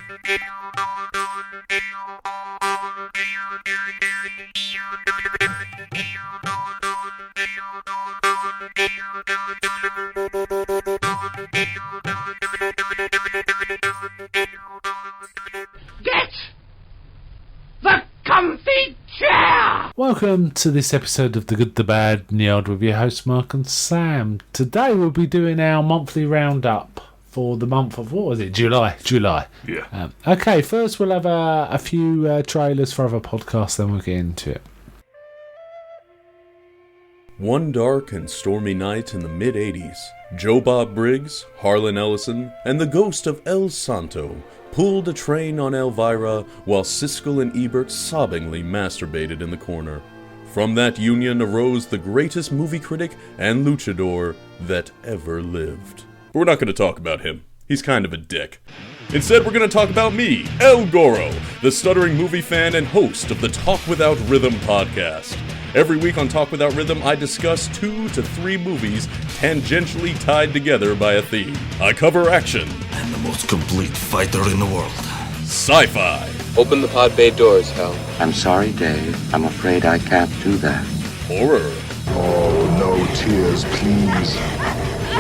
Get the comfy chair! Welcome to this episode of The Good, The Bad and the Odd with your hosts Mark and Sam. Today we'll be doing our monthly roundup for the month of, what was it, July? Yeah. Okay, first we'll have a few trailers for other podcasts, then we'll get into it. One dark and stormy night in the mid-'80s, Joe Bob Briggs, Harlan Ellison, and the ghost of El Santo pulled a train on Elvira while Siskel and Ebert sobbingly masturbated in the corner. From that union arose the greatest movie critic and luchador that ever lived. But we're not going to talk about him. He's kind of a dick. Instead, we're going to talk about me, El Goro, the stuttering movie fan and host of the Talk Without Rhythm podcast. Every week on Talk Without Rhythm, I discuss 2 to 3 movies tangentially tied together by a theme. I cover action. I'm the most complete fighter in the world. Sci-fi. Open the pod bay doors, Hal. I'm sorry, Dave. I'm afraid I can't do that. Horror. Oh, no tears, please.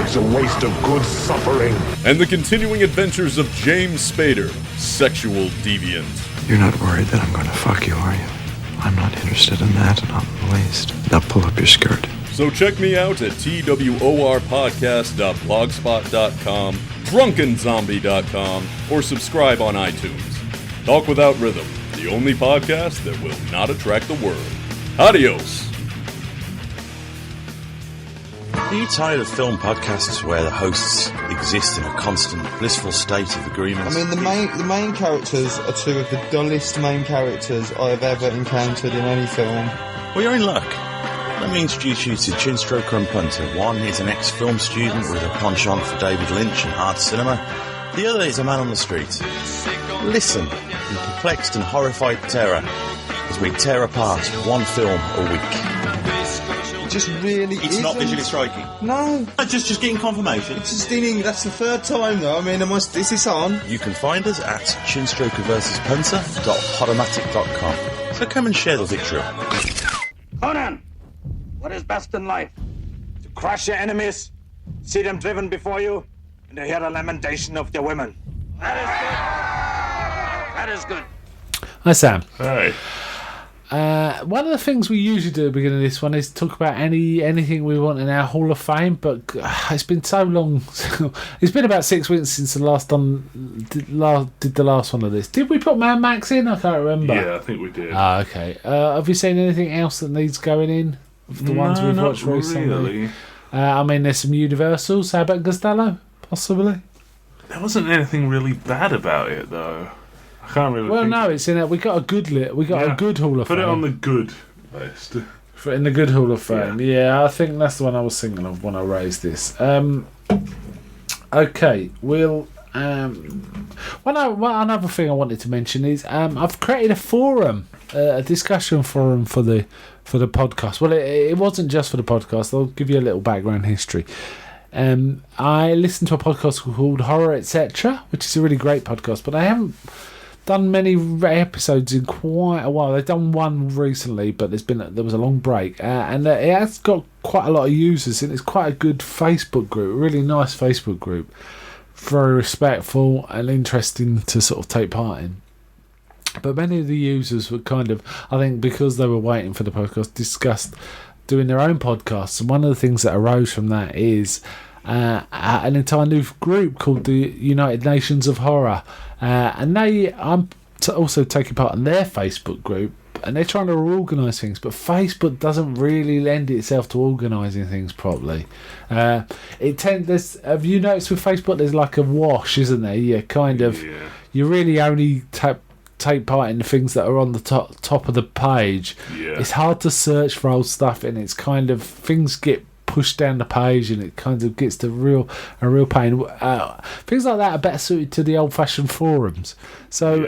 It's a waste of good suffering. And the continuing adventures of James Spader, sexual deviant. You're not worried that I'm going to fuck you, are you? I'm not interested in that, not in the least. Now pull up your skirt. So check me out at tworpodcast.blogspot.com, drunkenzombie.com, or subscribe on iTunes. Talk Without Rhythm, the only podcast that will not attract the world. Adios! Are you tired of film podcasts where the hosts exist in a constant, blissful state of agreement? I mean, the main characters are 2 of the dullest main characters I have ever encountered in any film. Well, you're in luck. Let me introduce you to Chinstroker and Punter. One is an ex-film student with a penchant for David Lynch and hard cinema. The other is a man on the street. Listen in perplexed and horrified terror as we tear apart one film a week. Just really It's not visually striking. No. Just getting confirmation. It's just that's the 3rd time though. I mean, is this on? You can find us at chinstrokerversuspunter.podomatic.com. So come and share the victory. Conan, what is best in life? To crush your enemies, see them driven before you, and to hear the lamentation of their women. That is good. Hi Sam. Hey. One of the things we usually do at the beginning of this one is talk about anything we want in our Hall of Fame, but it's been so long. It's been about 6 weeks since the last did the last one of this. Did we put Mad Max in? I can't remember. Yeah, I think we did. Okay. Have you seen anything else that needs going in? Of the ones we've watched recently? Really. I mean, there's some Universals. How about Costello? Possibly. There wasn't anything really bad about it, though. I can't really. Well, think. no, it's in it. We got a good a good Hall of Fame. Put it on the good list. In the good Hall of Fame. Yeah, I think that's the one I was thinking of when I raised this. Okay, we'll. Another thing I wanted to mention is I've created a forum, a discussion forum for the podcast. Well, it wasn't just for the podcast. I'll give you a little background history. I listened to a podcast called Horror Etc., which is a really great podcast, but I haven't done many episodes in quite a while. They've done one recently, but there was a long break, and it has got quite a lot of users, and it's quite a good Facebook group, a really nice Facebook group, very respectful and interesting to sort of take part in. But many of the users were kind of, I think because they were waiting for the podcast, discussed doing their own podcasts, and one of the things that arose from that is an entire new group called the United Nations of Horror, and I'm also taking part in their Facebook group, and they're trying to organise things, but Facebook doesn't really lend itself to organising things properly. Have you noticed with Facebook there's like a wash, isn't there? You really only take part in the things that are on the top of the page. It's hard to search for old stuff, and it's kind of things get pushed down the page, and it kind of gets to a real pain. Things like that are better suited to the old-fashioned forums. So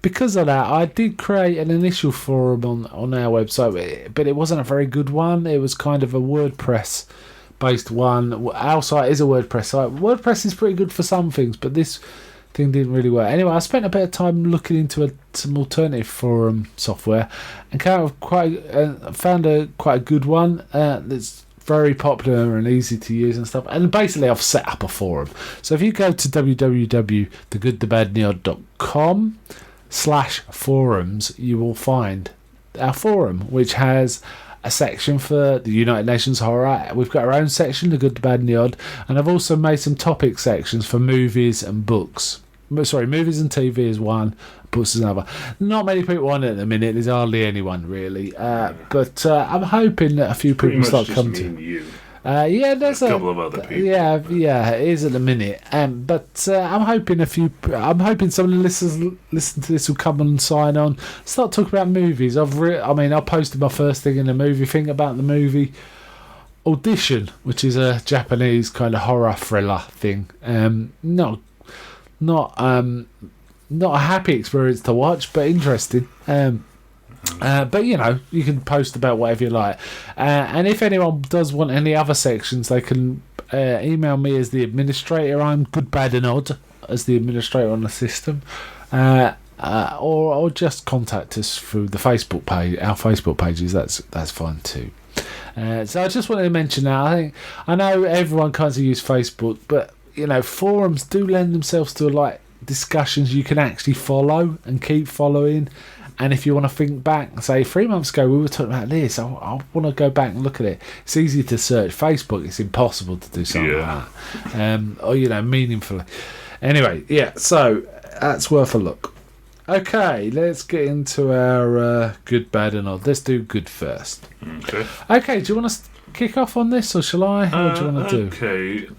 because of that, I did create an initial forum on our website, but it wasn't a very good one. It was kind of a WordPress based one. Our site is a WordPress site. WordPress is pretty good for some things, but this thing didn't really work. Anyway, I spent a bit of time looking into some alternative forum software, and found quite a good one that's very popular and easy to use and stuff. And basically, I've set up a forum. So if you go to www.thegoodthebadandtheodd.com/forums, you will find our forum, which has a section for the United Nations horror. We've got our own section, The Good, the Bad and the Odd, and I've also made some topic sections for movies and books. Sorry, movies and TV is one, books is another. Not many people on it at the minute. There's hardly anyone really, but I'm hoping that a few people start coming to. There's a couple of other people. Yeah, it is at the minute. But I'm hoping some of the listeners listen to this will come and sign on, start talking about movies. I posted my first thing in the movie thing about the movie Audition, which is a Japanese kind of horror thriller thing. Not a happy experience to watch, but interesting. But you can post about whatever you like, and if anyone does want any other sections, they can email me as the administrator. I'm Good, Bad and Odd as the administrator on the system, or just contact us through the Facebook page. Our Facebook pages, that's fine too. So I just wanted to mention that. I know everyone can't use Facebook, but forums do lend themselves to discussions you can actually follow and keep following. And if you want to think back, say 3 months ago we were talking about this, I want to go back and look at it. It's easy to search. Facebook, it's impossible to do something like that. Or meaningfully. Anyway, so that's worth a look. Okay, let's get into our good, bad and odd. Let's do good first. Okay, do you want to kick off on this, or shall I? What do you want to do? Okay.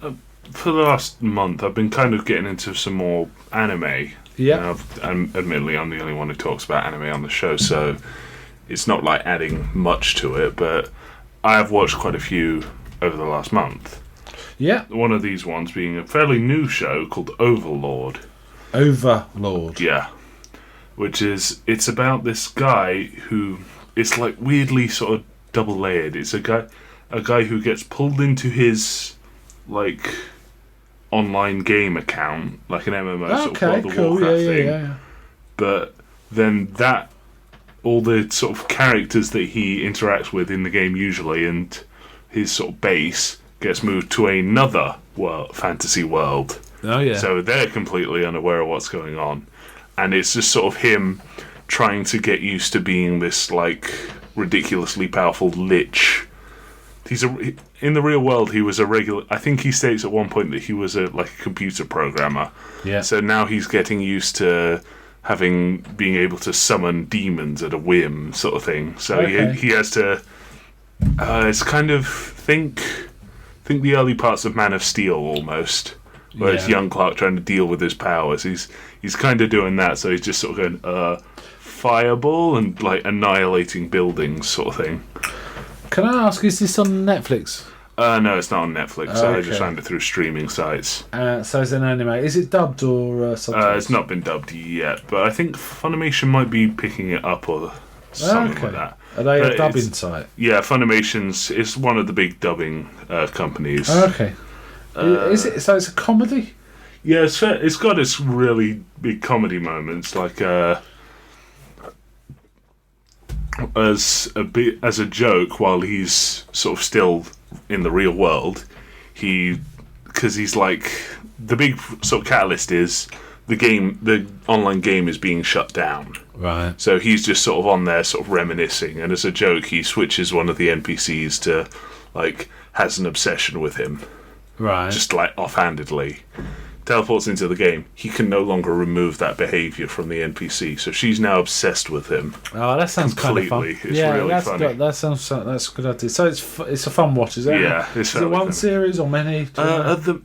For the last month, I've been kind of getting into some more anime. Yeah. And admittedly, I'm the only one who talks about anime on the show, so it's not like adding much to it, but I have watched quite a few over the last month. Yeah. One of these ones being a fairly new show called Overlord. Overlord. Yeah. It's about this guy who, it's like weirdly sort of double layered. It's a guy who gets pulled into his, online game account, like an MMO sort of World of Warcraft thing. Yeah. But then all the sort of characters that he interacts with in the game usually, and his sort of base gets moved to another fantasy world. Oh yeah. So they're completely unaware of what's going on, and it's just sort of him trying to get used to being this ridiculously powerful lich. In the real world, he was a regular. I think he states at one point that he was a computer programmer. Yeah. So now he's getting used to being able to summon demons at a whim, sort of thing. So he has to. It's kind of think the early parts of Man of Steel almost, where it's young Clark trying to deal with his powers. He's kind of doing that. So he's just sort of going fireball and annihilating buildings, sort of thing. Can I ask, is this on Netflix? No, it's not on Netflix. So I just found it through streaming sites. So it's an anime. Is it dubbed or subtitles? It's not been dubbed yet, but I think Funimation might be picking it up or something like that. Are they a dubbing site? Yeah, Funimation's is one of the big dubbing companies. Okay. Is it? So it's a comedy? Yeah, it's got its really big comedy moments, as a joke while he's sort of still in the real world. Because he's the big sort of catalyst is the online game is being shut down. Right. So he's just sort of on there sort of reminiscing, and as a joke he switches one of the NPCs to has an obsession with him. Right. Just offhandedly. Teleports into the game. He can no longer remove that behaviour from the NPC, so she's now obsessed with him. Oh, that sounds completely. Kind of fun. It's really funny. That's a good idea. So it's a fun watch, is it? Yeah, is it one series or many?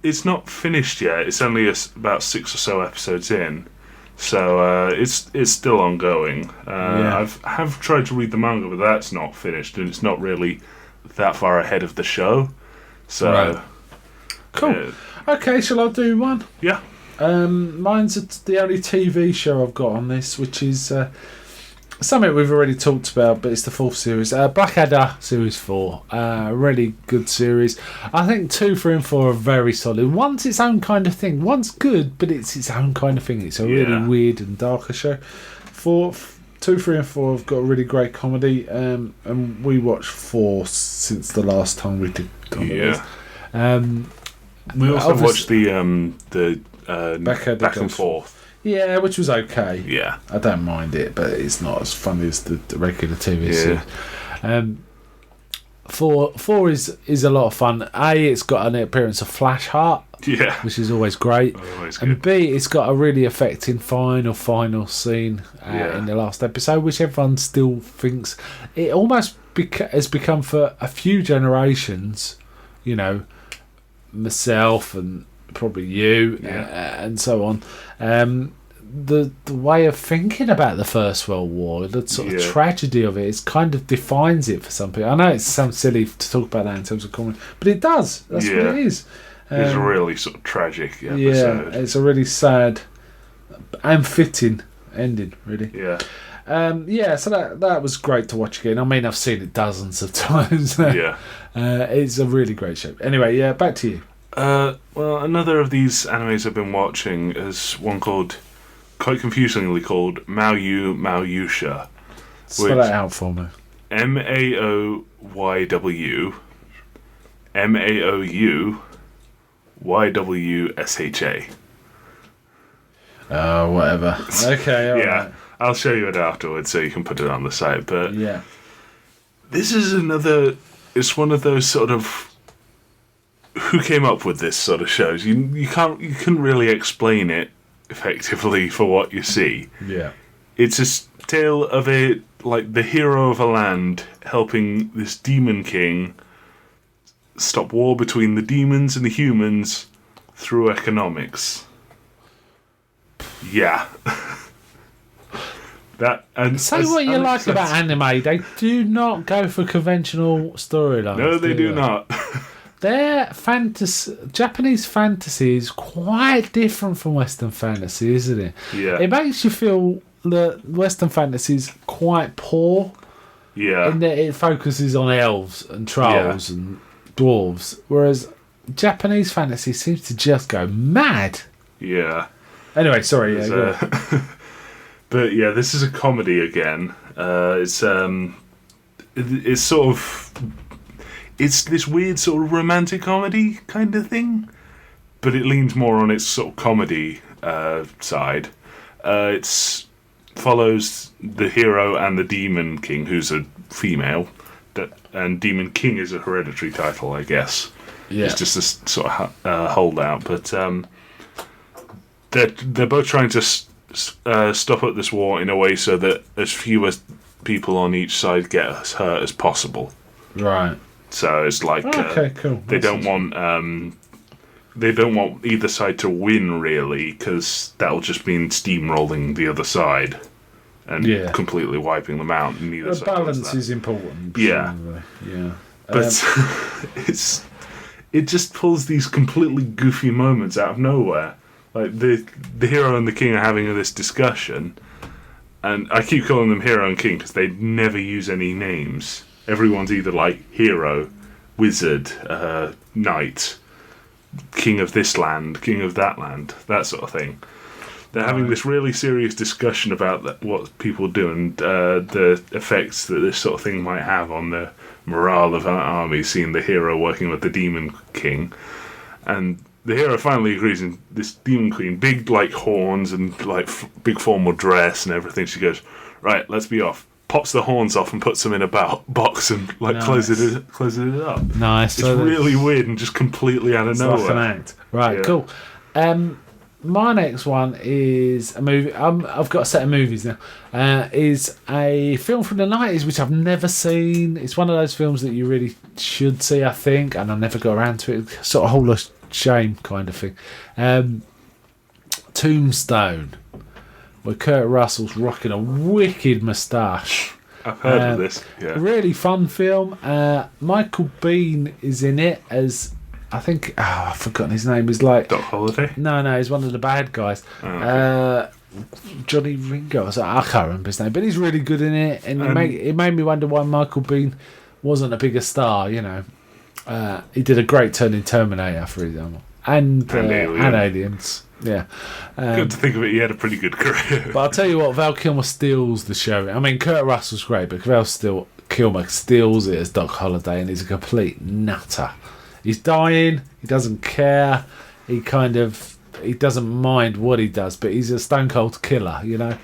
It's not finished yet. It's only about 6 or so episodes in, so it's still ongoing. I've tried to read the manga, but that's not finished, and it's not really that far ahead of the show. So, right. Cool. Okay, shall I do one? Yeah. Mine's the only TV show I've got on this, which is something we've already talked about, but it's the 4th series. Blackadder Series 4. Really good series. I think 2, 3 and 4 are very solid. One's its own kind of thing. One's good, but it's its own kind of thing. It's a really weird and darker show. 2, 3 and 4 have got a really great comedy, and we watched 4 since the last time we did We also watched the Back and Forth. Yeah, which was okay. Yeah. I don't mind it, but it's not as funny as the regular TV series. 4 is a lot of fun. A, it's got an appearance of Flashheart, which is always great. And B, it's got a really affecting final scene in the last episode, which everyone still thinks it almost has become for a few generations. You know, myself and probably you and so on. The way of thinking about the First World War, the sort of tragedy of it, kind of defines it for some people. I know it sounds silly to talk about that in terms of comedy, but it does. That's what it is. It's a really sort of tragic episode. Yeah, it's a really sad and fitting ending, really. Yeah. So that was great to watch again. I mean, I've seen it dozens of times. It's a really great show. Anyway, back to you. Well, another of these animes I've been watching is one called, quite confusingly called, Maoyusha. Spell that out for me. Maoyw MaoyWsha. Oh, whatever. Okay, all right. I'll show you it afterwards so you can put it on the site. But this is another. It's one of those sort of. Who came up with this sort of shows? You couldn't really explain it effectively for what you see. Yeah, it's a tale of the hero of a land helping this demon king stop war between the demons and the humans through economics. Yeah. What you like about anime, they do not go for conventional storylines. No, they do not. Their Japanese fantasy is quite different from Western fantasy, isn't it? Yeah. It makes you feel that Western fantasy is quite poor. Yeah. In that it focuses on elves and trolls and dwarves, whereas Japanese fantasy seems to just go mad. Yeah. Anyway, sorry. But yeah, this is a comedy again. It's sort of. It's this weird sort of romantic comedy kind of thing, but it leans more on its sort of comedy side. It follows the hero and the demon king, who's a female, and Demon King is a hereditary title, I guess. Yeah. It's just a sort of holdout, but they're both trying to stop at this war in a way so that as few as people on each side get as hurt as possible. Right. So it's like cool. They don't want either side to win really, because that'll just mean steamrolling the other side and completely wiping them out. Neither side balance is important. Yeah, but it just pulls these completely goofy moments out of nowhere. Like the hero and the king are having this discussion, and I keep calling them hero and king because they never use any names. Everyone's either like hero, wizard, knight, king of this land, king of that land, that sort of thing. They're having this really serious discussion about what people do and the effects that this sort of thing might have on the morale of our army, seeing the hero working with the demon king. And the hero finally agrees, and this demon queen, big like horns and like big formal dress and everything, she goes, right, let's be off. Pops the horns off and puts them in a box and like closes it up. Nice. It's really weird and just completely out of nowhere. Like an act. Right, cool. My next one is a movie. I've got a set of movies now. Is a film from the 90s which I've never seen. It's one of those films that you really should see, I think, and I never got around to it. Sort of whole of shame kind of thing. Tombstone, where Kurt Russell's rocking a wicked moustache. I've heard of this. Yeah. Really fun film. Michael Biehn is in it as, I think, I've forgotten his name. He's like Doc Holliday. No, he's one of the bad guys. Johnny Ringo. I can't remember his name, but he's really good in it, and it made me wonder why Michael Biehn wasn't a bigger star. You know, he did a great turn in Terminator, for example, and Aliens. Yeah, good to think of it. He had a pretty good career. But I'll tell you what, Val Kilmer steals the show. I mean, Kurt Russell's great, but Kilmer steals it as Doc Holliday, and he's a complete nutter. He's dying. He doesn't care. He doesn't mind what he does, but he's a stone cold killer. You know,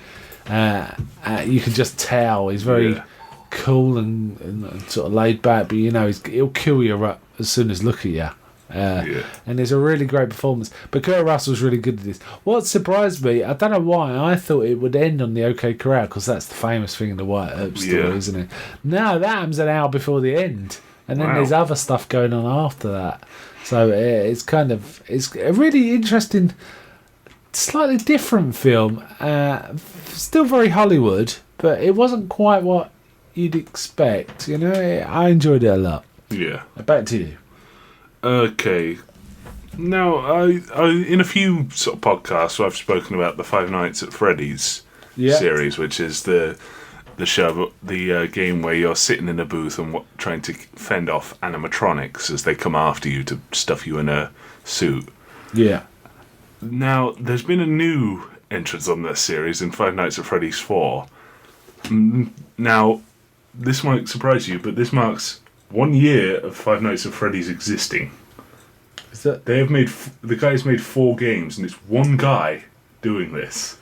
you can just tell he's very cool and sort of laid back, but you know he'll kill you as soon as look at you. And it's a really great performance. But Kurt Russell's really good at this. What surprised me, I don't know why, I thought it would end on the OK Corral, because that's the famous thing in the White Earp story, isn't it? No, that happens an hour before the end. And then there's other stuff going on after that. So it's a really interesting, slightly different film. Still very Hollywood, but it wasn't quite what you'd expect. You know, I enjoyed it a lot. Yeah. Back to you. Okay. Now, I in a few sort of podcasts, I've spoken about the Five Nights at Freddy's series, which is the show, the game where you're sitting in a booth and trying to fend off animatronics as they come after you to stuff you in a suit. Yeah. Now, there's been a new entrance on this series in Five Nights at Freddy's 4. Now, this might surprise you, but this marks 1 year of Five Nights at Freddy's existing. Is that the guy's made 4 games, and it's one guy doing this.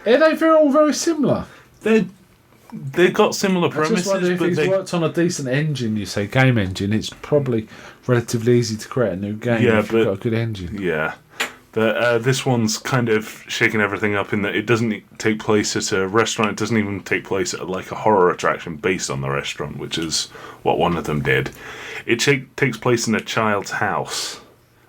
Are they all very similar? They've got similar premises. I just wonder if he's worked on a decent engine. You say game engine. It's probably relatively easy to create a new game if you've got a good engine. Yeah. But this one's kind of shaking everything up in that it doesn't take place at a restaurant. It doesn't even take place at like a horror attraction based on the restaurant, which is what one of them did. It takes place in a child's house,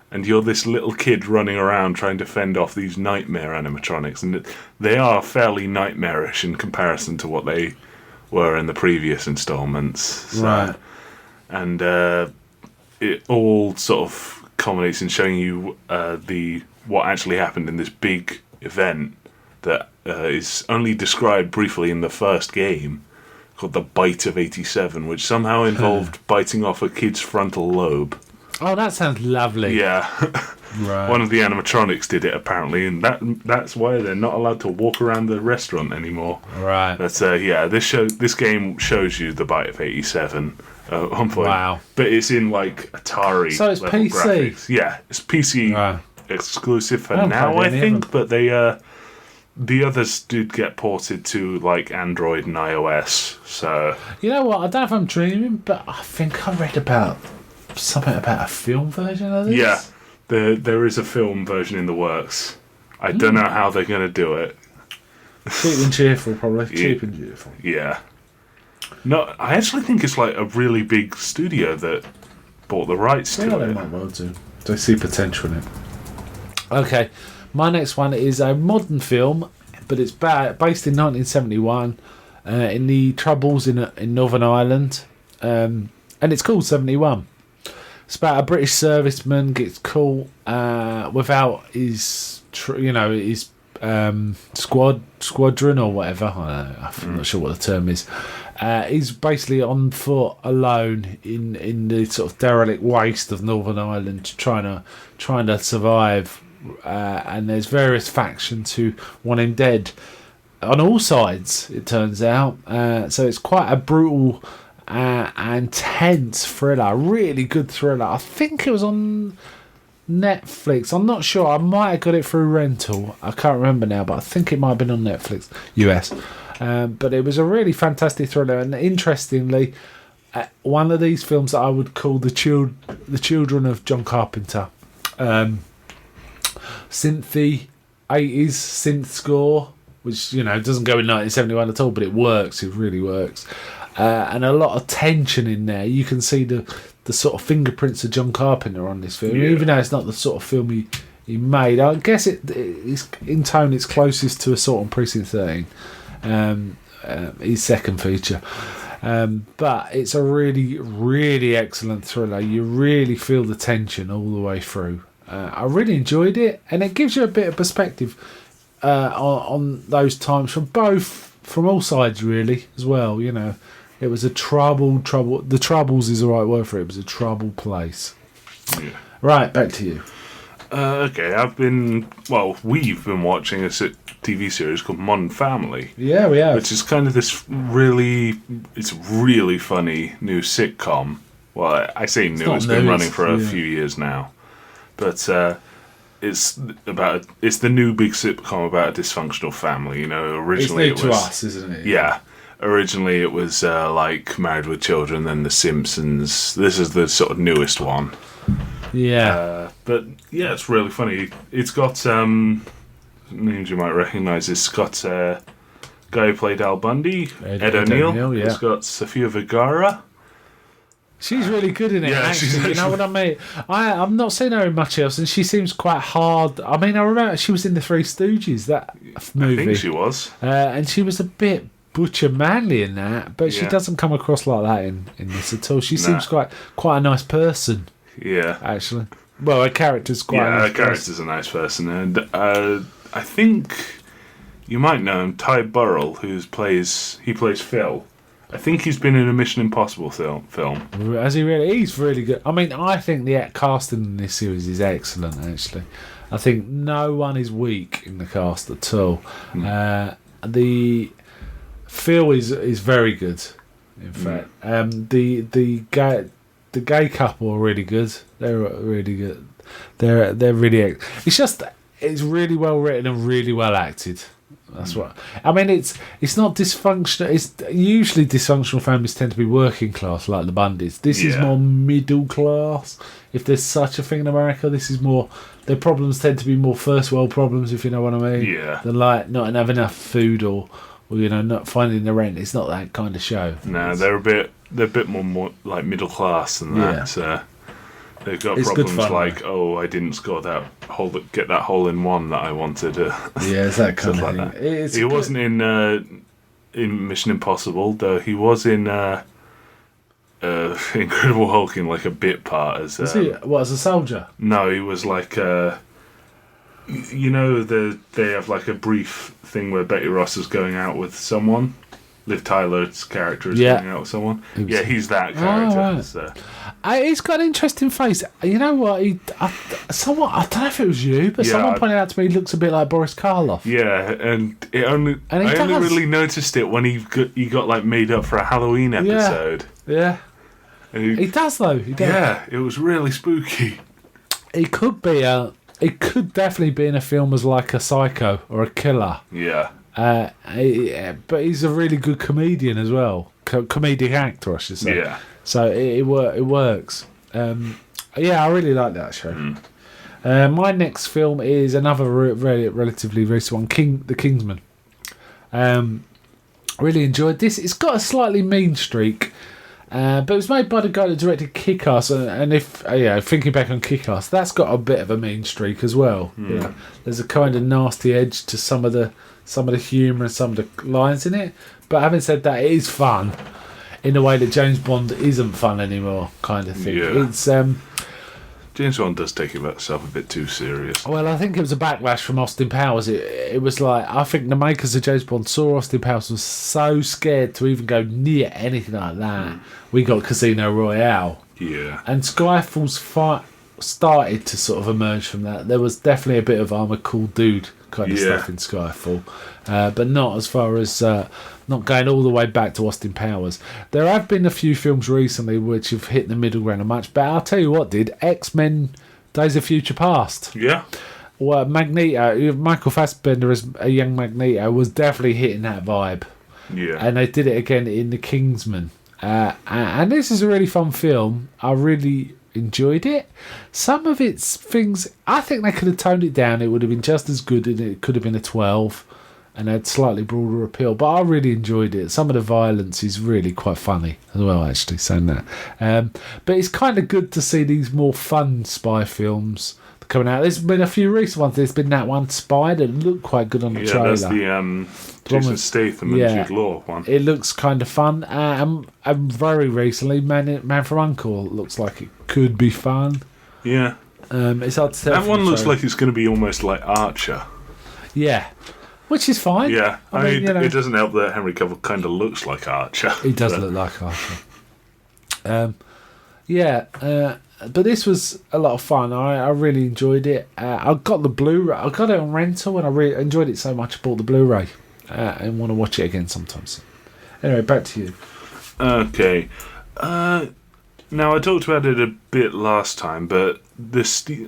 and you're this little kid running around trying to fend off these nightmare animatronics, and they are fairly nightmarish in comparison to what they were in the previous installments. So, right. And it all sort of culminates in showing you what actually happened in this big event that is only described briefly in the first game, called the Bite of 87, which somehow involved biting off a kid's frontal lobe. Oh, that sounds lovely. Yeah. Right. One of the animatronics did it, apparently, and that's why they're not allowed to walk around the restaurant anymore. Right. But this game shows you the Bite of 87 at one point. Wow. But it's in, like, Atari So it's level PC? graphics. Yeah, it's PC exclusive for now, I think, but the others did get ported to, like, Android and iOS, so... You know what, I don't know if I'm dreaming, but I think I read about something about a film version of this. Yeah, there is a film version in the works. I don't know how they're going to do it. Cheap and cheerful, probably. Cheap and cheerful. Yeah. No, I actually think it's like a really big studio that bought the rights to it. They might well do. They see potential in it. Okay, my next one is a modern film, but it's based in 1971 in the Troubles in Northern Ireland, and it's called 71. It's about a British serviceman gets caught without his, his squadron or whatever. I'm not sure what the term is. He's basically on foot alone in the sort of derelict waste of Northern Ireland, trying to survive. And there's various factions who want him dead on all sides, it turns out. So it's quite a brutal and tense thriller, really good thriller. I think it was on Netflix. I'm not sure. I might have got it through rental. I can't remember now, but I think it might have been on Netflix US. But it was a really fantastic thriller, and interestingly, one of these films that I would call the children of John Carpenter. Synthy 80s synth score, which doesn't go in 1971 at all, but it works. It really works, and a lot of tension in there. You can see the sort of fingerprints of John Carpenter on this film, even though it's not the sort of film he made. I guess it's in tone it's closest to Assault on Precinct 13, his second feature. But it's a really, really excellent thriller. You really feel the tension all the way through. I really enjoyed it, and it gives you a bit of perspective on those times from all sides really as well. You know, it was a trouble. The troubles is the right word for it. It was a troubled place. Yeah. Right, back to you. Okay, we've been watching a TV series called Modern Family. Yeah, we have. Which is kind of this really funny new sitcom. Well, I say new, it's been running for a few years now. But it's the new big sitcom about a dysfunctional family. You know, originally it's new to us, isn't it? Yeah. Originally it was like Married with Children, then The Simpsons. This is the sort of newest one. Yeah. But yeah, it's really funny. It's got names you might recognise. It's got guy who played Al Bundy, Ed O'Neill. Yeah. It's got Sofia Vergara. She's really good in it, Yeah, actually. You know what I mean? I've not seen her in much else, and she seems quite hard. I mean, I remember she was in The Three Stooges, that movie. I think she was. And she was a bit butcher manly in that, but she Yeah. doesn't come across like that in this at all. She seems quite a nice person. Yeah. Actually. Well, her character's quite a nice her character's a nice person. And I think you might know him, Ty Burrell, he plays Phil. I think he's been in a Mission Impossible film. Has he really? He's really good. I mean, I think the casting in this series is excellent, actually. I think no one is weak in the cast at all. The Phil is very good, in fact. The gay couple are really good. They're really good. They're really. It's really well written and really well acted. That's what I mean. It's not dysfunctional. It's usually dysfunctional families tend to be working class, like the Bundys. This is more middle class, if there's such a thing in America. This is more. Their problems tend to be more first world problems, if you know what I mean. Yeah. Than like not having enough food or not finding the rent. It's not that kind of show. No, they're a bit more like middle class than that. Yeah. So they've got It's problems good fun, like, I didn't score get that hole in one that I wanted. Yeah, it's that kind of like thing. That. He wasn't in Mission Impossible, though. He was in Incredible Hulk in like a bit part as. Was he? What, as a soldier? No, he was like. They have like a brief thing where Betty Ross is going out with someone. Liv Tyler's character is going out with someone. He's that character. Right. So. He's got an interesting face. You know what? I don't know if it was you, but someone pointed out to me he looks a bit like Boris Karloff. Yeah, and I only really noticed it when he got like made up for a Halloween episode. Yeah. He does though. He does. Yeah, it was really spooky. He could be It could definitely be in a film as like a psycho or a killer. Yeah. But he's a really good comedian as well. Comedic actor, I should say. Yeah. So it works. I really like that show. My next film is another relatively recent one, The Kingsman. Really enjoyed this. It's got a slightly mean streak. But it was made by the guy that directed Kick-Ass, and if thinking back on Kick-Ass, that's got a bit of a mean streak as well. You know, there's a kind of nasty edge to some of the humour and some of the lines in it. But having said that, it is fun in a way that James Bond isn't fun anymore, kind of thing. Yeah. It's James Bond does take himself a bit too serious. Well, I think it was a backlash from Austin Powers. It was like, I think the makers of James Bond saw Austin Powers was so scared to even go near anything like that. We got Casino Royale. Yeah. And Skyfall's started to sort of emerge from that. There was definitely a bit of I'm a cool dude kind of stuff in Skyfall. But not as far as not going all the way back to Austin Powers. There have been a few films recently which have hit the middle ground a much, but I'll tell you what did. X-Men Days of Future Past. Yeah. Well, Magneto, Michael Fassbender as a young Magneto was definitely hitting that vibe. Yeah. And they did it again in The Kingsman. And this is a really fun film. I really enjoyed it. Some of its things, I think they could have toned it down. It would have been just as good, and it could have been a 12 and had slightly broader appeal. But I really enjoyed it. Some of the violence is really quite funny as well, actually, saying that. But it's kind of good to see these more fun spy films coming out. There's been a few recent ones. There's been that one, Spy, that looked quite good on the trailer. That's the Jason Statham and Jude Law one. It looks kind of fun. And very recently, Man from U.N.C.L.E. looks like it could be fun. Yeah. It's hard to tell. That one looks like it's going to be almost like Archer. Yeah, which is fine. Yeah, I mean, you know, it doesn't help that Henry Cavill kind of looks like Archer. he does look like Archer. But this was a lot of fun. I really enjoyed it. I got the Blu-ray. I got it on rental, and I really enjoyed it so much. I bought the Blu-ray and want to watch it again sometimes. Anyway, back to you. Okay. Now, I talked about it a bit last time, but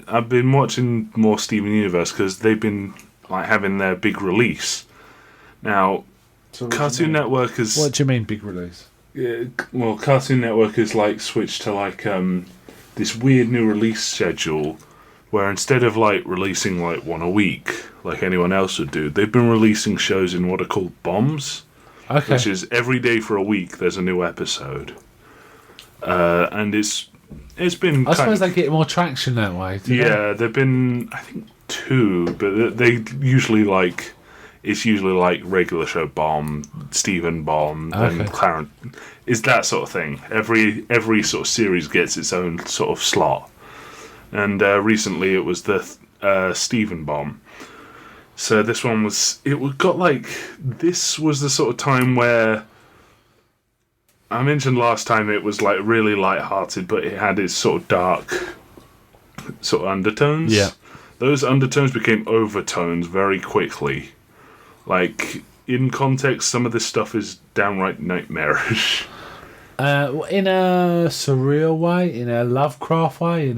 I've been watching more Steven Universe because they've been like having their big release. Now, Cartoon Network is... What do you mean, big release? Well, Cartoon Network has like switched to like this weird new release schedule where instead of like releasing like one a week like anyone else would do, they've been releasing shows in what are called bombs. Okay. Which is every day for a week there's a new episode. And it's been I suppose they get more traction that way. Yeah, there've been I think 2, but they usually like it's usually like regular show bomb, Stephen bomb, and Clarence. It's that sort of thing. Every sort of series gets its own sort of slot. And recently it was the Stephen bomb. So this one was this was the sort of time where I mentioned last time it was like really light-hearted, but it had its sort of dark sort of undertones. Yeah. Those undertones became overtones very quickly. Like, in context, some of this stuff is downright nightmarish. In a surreal way, in a Lovecraft way,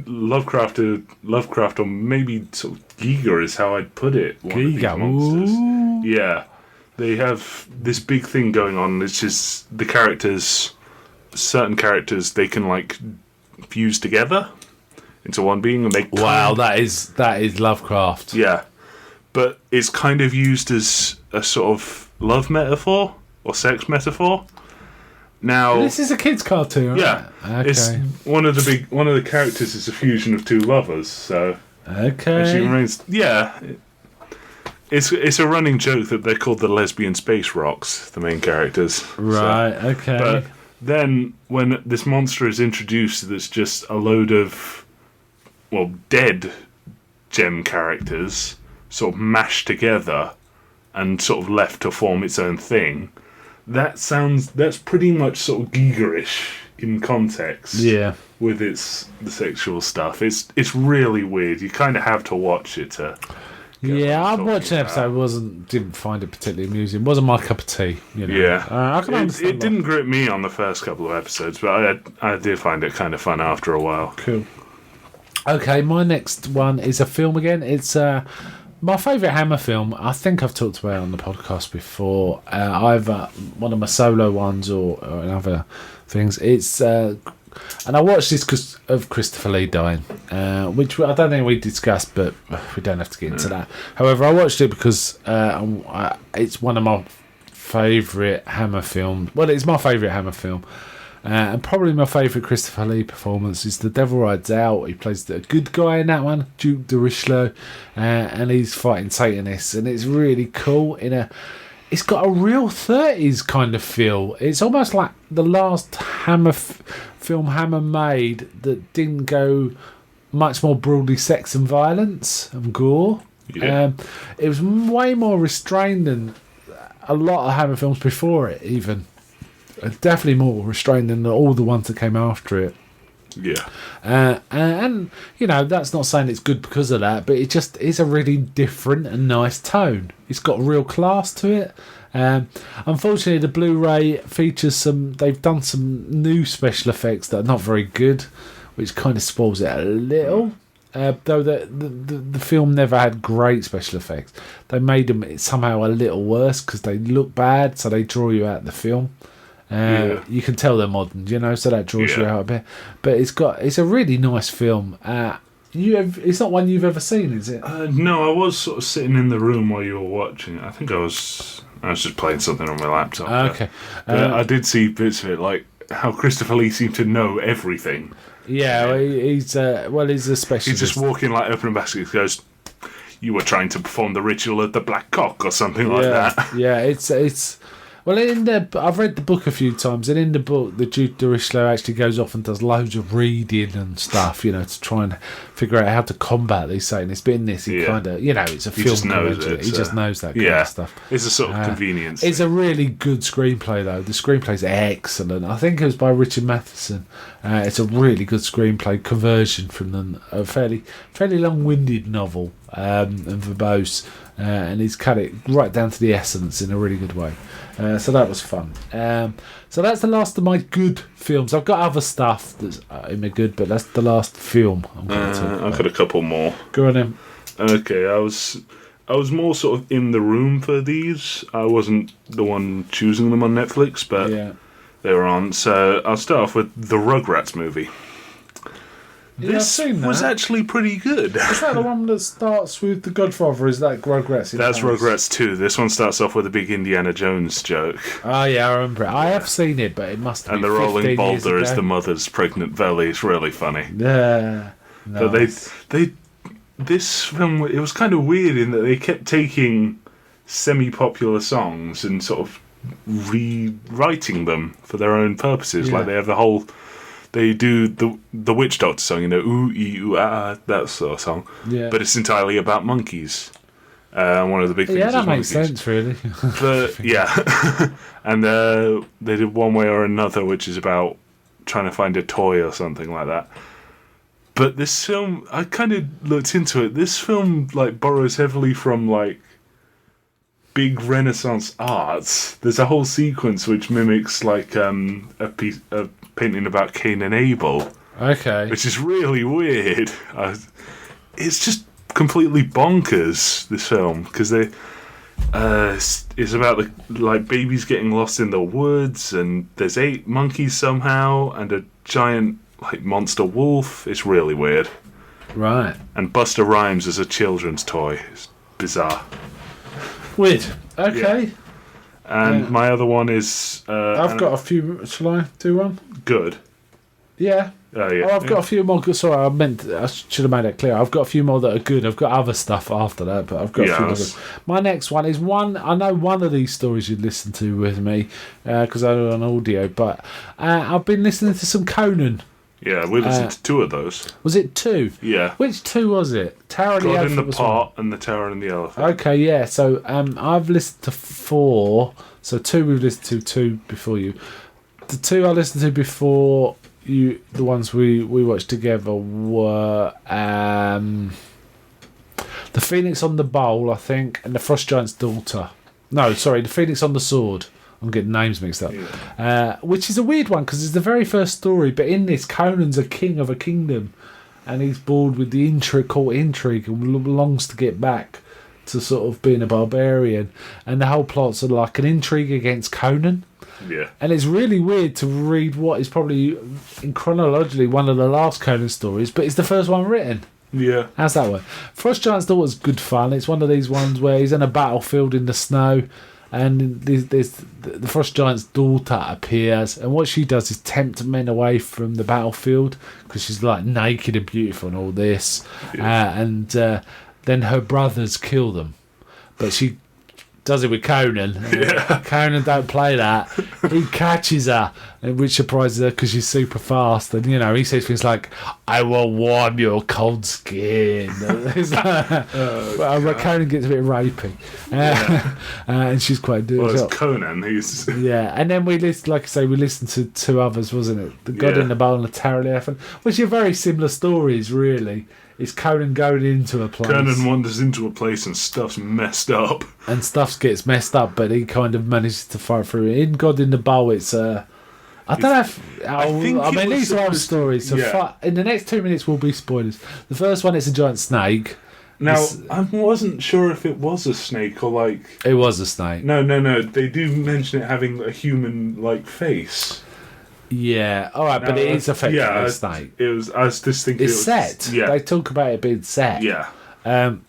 Lovecraft, or maybe sort of Giga is how I'd put it. Giga, yeah. They have this big thing going on. It's just the characters, certain characters, they can like fuse together into one being, and they. Wow, that is Lovecraft. Yeah. But it's kind of used as a sort of love metaphor or sex metaphor. Now this is a kids' cartoon, right? Yeah, okay. It's one of the characters is a fusion of two lovers. So okay, she remains. Yeah, it's a running joke that they're called the lesbian space rocks, the main characters. Right. So, okay. But then when this monster is introduced, that's just a load of dead gem characters sort of mashed together and sort of left to form its own thing. That's pretty much sort of Giga-ish in context. Yeah. With the sexual stuff. It's really weird. You kind of have to watch it to. Yeah, I watched an episode. Didn't find it particularly amusing. Wasn't my cup of tea. You know. Yeah. I can understand. It didn't grip me on the first couple of episodes, but I did find it kind of fun after a while. Cool. Okay, my next one is a film again. It's my favourite Hammer film. I think I've talked about it on the podcast before. Either one of my solo ones or in other things. It's and I watched this because of Christopher Lee dying, which I don't think we discussed, but we don't have to get into that. However, I watched it because it's one of my favourite Hammer films. Well, it's my favourite Hammer film. And probably my favourite Christopher Lee performance is The Devil Rides Out. He plays the good guy in that one, Duke de Richelieu, and he's fighting Satanists, and it's really cool. It's got a real 30s kind of feel. It's almost like the last Hammer film Hammer made that didn't go much more broadly sex and violence and gore. Yeah. It was way more restrained than a lot of Hammer films before it, even. Definitely more restrained than all the ones that came after it. Yeah. And you know, that's not saying it's good because of that, but it just is a really different and nice tone. It's got real class to it. Unfortunately, the Blu-ray features they've done some new special effects that are not very good, which kind of spoils it a little. Though the film never had great special effects. They made them somehow a little worse because they look bad, so they draw you out of the film. You can tell they're modern, so that draws you out a bit. But it's a really nice film. It's not one you've ever seen, is it? No, I was sort of sitting in the room while you were watching it. I think I was just playing something on my laptop. Okay, but I did see bits of it, like how Christopher Lee seemed to know everything. Yeah, well, he's a specialist. He's just walking like opening baskets. Goes, "You were trying to perform the ritual of the black cock or something like that." Yeah, it's Well, I've read the book a few times, and in the book, the Duke de Richelieu actually goes off and does loads of reading and stuff, to try and figure out how to combat these Satanists. But in this, he kind of, it's a film. He just knows that kind of stuff. It's a sort of convenience. It's a really good screenplay, though. The screenplay's excellent. I think it was by Richard Matheson. It's a really good screenplay conversion from a fairly long-winded novel and verbose. And he's cut it right down to the essence in a really good way. So that was fun. So that's the last of my good films. I've got other stuff that's in my good, but that's the last film I'm going to talk about. I've got a couple more. Go on then. Okay, I was more sort of in the room for these. I wasn't the one choosing them on Netflix, but they were on. So I'll start off with the Rugrats movie. This was actually pretty good. Is that the one that starts with The Godfather? Is that Rugrats? That's Rugrats 2. This one starts off with a big Indiana Jones joke. Oh, yeah, I remember it. I have seen it, but it must have been 15 years ago. And the rolling boulder is the mother's pregnant belly. It's really funny. Yeah. Nice. But this film, it was kind of weird in that they kept taking semi-popular songs and sort of rewriting them for their own purposes. Like they have the whole... They do the Witch Doctor song, ooh, ee, ooh, ah, that sort of song. Yeah. But it's entirely about monkeys. One of the big things is that monkeys. makes sense, really. But, yeah. And they did One Way or Another, which is about trying to find a toy or something like that. But this film, I kind of looked into it. This film, borrows heavily from, big Renaissance arts. There's a whole sequence which mimics, a painting about Cain and Abel. Okay. Which is really weird. It's just completely bonkers, this film, because it's about babies getting lost in the woods, and there's 8 monkeys somehow, and a giant monster wolf. It's really weird. Right. And Busta Rhymes as a children's toy. It's bizarre. Weird. Okay. Yeah. And my other one is... I've got a few... Shall I do one? Good. Yeah. Yeah. I've got a few more... Sorry, I should have made that clear. I've got a few more that are good. I've got other stuff after that, but I've got a few more good. My next one is one... I know one of these stories you'd listen to with me, because I do it on audio, but I've been listening to some Conan. Yeah, we listened to 2 of those. Was it 2? Yeah. Which 2 was it? Tower of the Elephant. God in the Pot and the Tower and the Elephant. Okay, yeah. So I've listened to 4. So 2 we've listened to, 2 before you. The 2 I listened to before you, the ones we watched together were The Phoenix on the Bowl, I think, and The Frost Giant's Daughter. No, sorry, The Phoenix on the Sword. I'm getting names mixed up. Yeah. Which is a weird one because it's the very first story, but in this, Conan's a king of a kingdom and he's bored with the intrigue and longs to get back to sort of being a barbarian. And the whole plot's sort of like an intrigue against Conan. Yeah. And it's really weird to read what is probably, chronologically, one of the last Conan stories, but it's the first one written. Yeah. How's that work? Frost Giant's Daughter's good fun. It's one of these ones where he's in a battlefield in the snow. And there's the Frost Giant's daughter appears, and what she does is tempt men away from the battlefield because she's naked and beautiful and all this. And then her brothers kill them, but she does it with Conan. Conan don't play that. He catches her, which surprises her because she's super fast. And he says things like, "I will warm your cold skin." But Conan gets a bit rapey, and she's quite good. Well, it's Conan. He's and then we listen, like I say, we listened to 2 others, wasn't it? The God in the Bowl and the Tower of the Elephant, which are very similar stories, really. It's Conan going into a place. Conan wanders into a place and stuff's messed up. And stuff gets messed up, but he kind of manages to fight through it. In God in the Bowl, it's I don't know if... I mean, these are old stories, so in the next 2 minutes will be spoilers. The first one, it's a giant snake. Now, I wasn't sure if it was a snake or It was a snake. No. They do mention it having a human-like face. Yeah, all right, but it is effectively a snake. I was just thinking it's set. Yeah, they talk about it being set. Yeah. And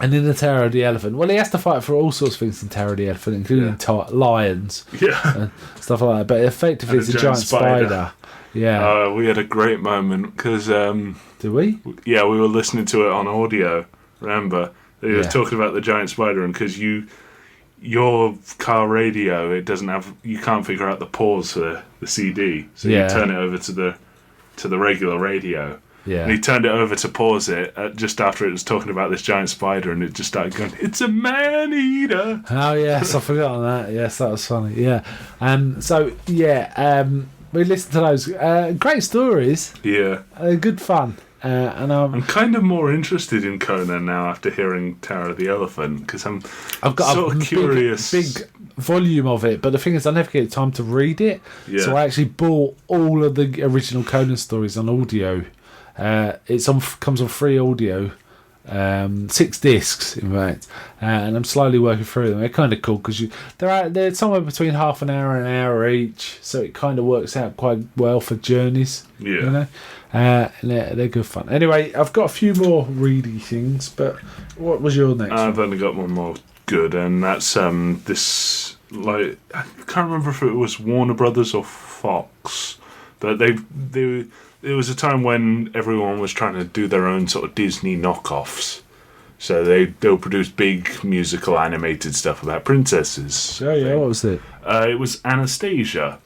in the Tower of the Elephant, well, he has to fight for all sorts of things in Tower of the Elephant, including lions, and stuff like that. But effectively, it's a giant spider. Yeah. We had a great moment because. Did we? Yeah, we were listening to it on audio. Remember, they were talking about the giant spider, and because you your car radio, it doesn't have. You can't figure out the pause for the CD, so you turn it over to the regular radio. Yeah. And he turned it over to pause it just after it was talking about this giant spider, and it just started going, "It's a man-eater." Oh, yes, I forgot on that. Yes, that was funny. Yeah. We listened to those. Great stories. Yeah. Good fun. And I'm kind of more interested in Conan now after hearing Tower of the Elephant, because I've got sort of curious. Big volume of it, but the thing is, I never get time to read it. Yeah. So I actually bought all of the original Conan stories on audio. Comes on free audio, 6 discs in fact, and I'm slowly working through them. They're kind of cool because they're somewhere between half an hour and an hour each, so it kind of works out quite well for journeys. Yeah, you know, and they're good fun. Anyway, I've got a few more reedy things, but what was your next? I've only got one more good, and that's this. Like, I can't remember if it was Warner Brothers or Fox, but they. It was a time when everyone was trying to do their own sort of Disney knockoffs. So they'll produce big musical animated stuff about princesses. Oh yeah, what was it? It was Anastasia,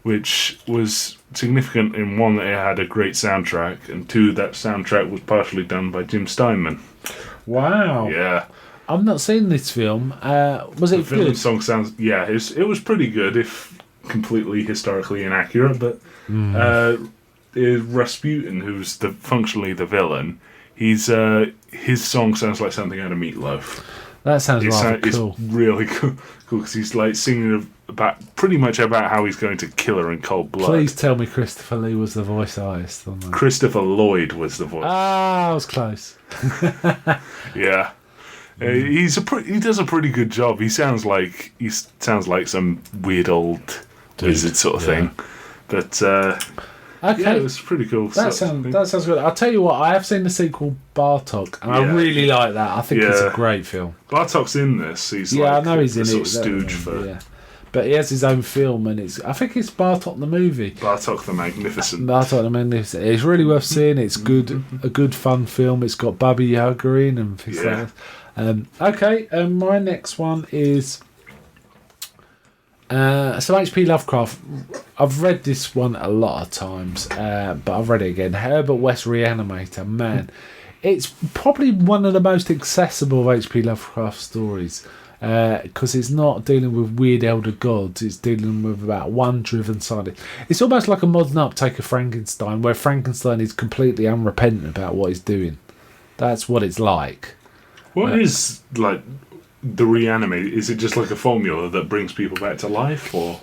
which was significant in one, that it had a great soundtrack, and two, that soundtrack was partially done by Jim Steinman. Wow. Yeah. I've not seen this film. Was it good? The song sounds... Yeah, it was pretty good, if completely historically inaccurate, but... Rasputin, who's functionally the villain, his song sounds like something out of Meatloaf. That sounds rather cool. It's really cool because he's like singing pretty much about how he's going to kill her in cold blood. Please tell me Christopher Lee was the voice artist on that. Christopher Lloyd was the voice. Ah, I was close. Yeah. He does a pretty good job. He sounds like some weird old wizard sort of thing. But okay, yeah, it was pretty cool. That sounds good. I'll tell you what, I have seen the sequel Bartok, and I really like that. I think it's a great film. Bartok's in this. He's I know he's in it. Stooge for. Yeah. But he has his own film, and I think it's Bartok the movie. Bartok the Magnificent. Bartok the Magnificent. It's really worth seeing. It's good, a good fun film. It's got Baba Yaga in and things like that. Okay, my next one is some H.P. Lovecraft. I've read this one a lot of times, but I've read it again. Herbert West Reanimator. Man, it's probably one of the most accessible of H.P. Lovecraft stories. Because it's not dealing with weird elder gods, it's dealing with about one driven side. It's almost like a modern uptake of Frankenstein, where Frankenstein is completely unrepentant about what he's doing. That's what it's like. What is like the reanimate? Is it just like a formula that brings people back to life, or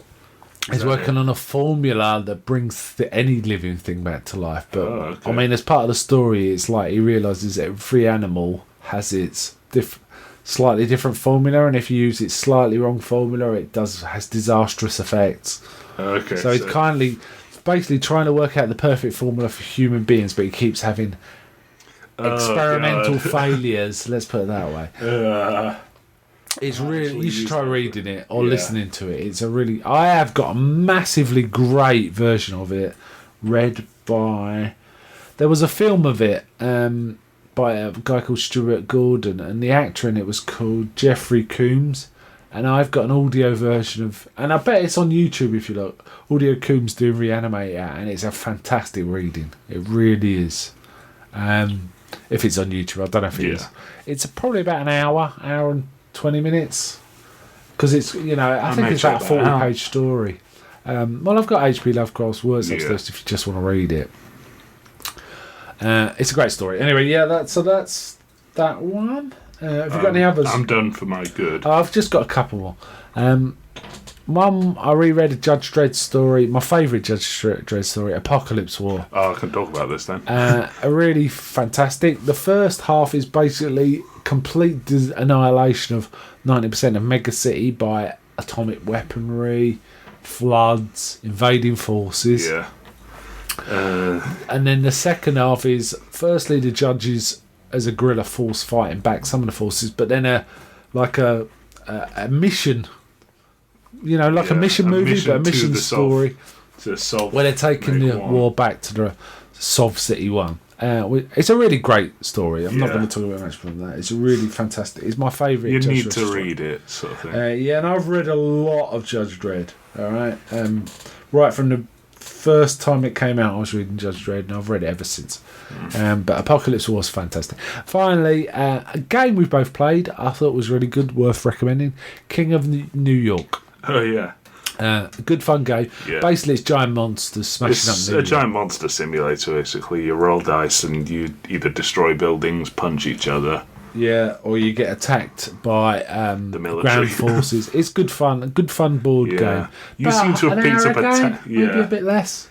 he's working on a formula that brings any living thing back to life? But okay. I mean, as part of the story, it's like he realizes that every animal has its slightly different formula, and if you use its slightly wrong formula, it has disastrous effects. Okay. So he's basically trying to work out the perfect formula for human beings, but he keeps having experimental failures. Let's put it that way. It's really, you should try reading it or listening to it. I have got a massively great version of it, read by. There was a film of it. By a guy called Stuart Gordon, and the actor in it was called Jeffrey Combs, and I've got an audio version of, and I bet it's on YouTube if you look, Audio Combs doing Reanimator, and it's a fantastic reading. It really is. If it's on YouTube, I don't know if it is. It's probably about an hour and 20 minutes, because it's, I think it's about a 40-page story. Well, I've got H.P. Lovecraft's words upstairs if you just want to read it. It's a great story. Anyway, that's that one. Have you got any others? I'm done for my good. I've just got a couple more. One, I reread a Judge Dredd story, my favourite Judge Dredd story, Apocalypse War. Oh, I can talk about this then. A really fantastic. The first half is basically complete annihilation of 90% of Mega City by atomic weaponry, floods, invading forces. Yeah. And then the second half is firstly the judges as a guerrilla force fighting back some of the forces, but then a mission, a mission movie, but a mission story to solve where they're taking the war back to the Sov City 1. It's a really great story. I'm not Yeah. going to talk about much more than that. It's really fantastic. It's my favourite. You Judge need Dredd to story. read it, sort of thing. Yeah, and I've read a lot of Judge Dredd. All right, right from the first time it came out, I was reading Judge Dredd, and I've read it ever since. But Apocalypse War was fantastic. Finally, a game we've both played, I thought was really good, worth recommending. King of New York. Oh yeah. Good fun game. Yeah. Basically, it's giant monsters smashing It's up New a York. giant monster simulator, basically. You roll dice and you either destroy buildings, punch each other. Yeah, or you get attacked by The military. ground forces. It's good fun. A good fun board Yeah. game. You seem to have an picked hour up a game, maybe yeah. a bit less.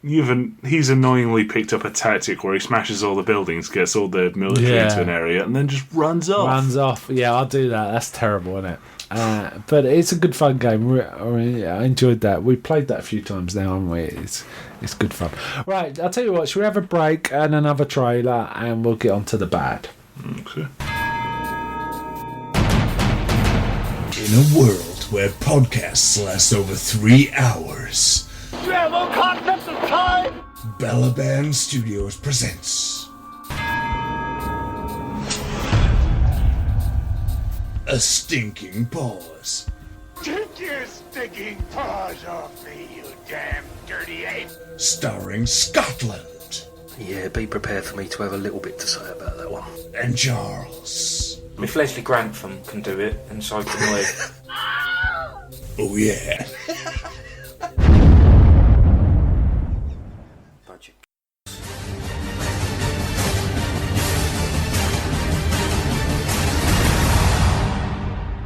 He's annoyingly picked up a tactic where he smashes all the buildings, gets all the military Yeah. into an area, and then just runs off. Runs off. Yeah, I'll do that. That's terrible, isn't it? But it's a good fun game. I enjoyed that. We played that a few times now, haven't we? It's good fun. Right, I'll tell you what. Should we have a break and another trailer, and we'll get on to the bad. Okay. In a world where podcasts last over 3 hours, You have no concept of time! Balaban Studios presents A Stinking Pause. Take your stinking paws off me, you damn dirty ape! Starring Scotland Yeah, be prepared for me to have a little bit to say about that one. and Charles. If Leslie Grantham can do it, and so can we. Oh yeah.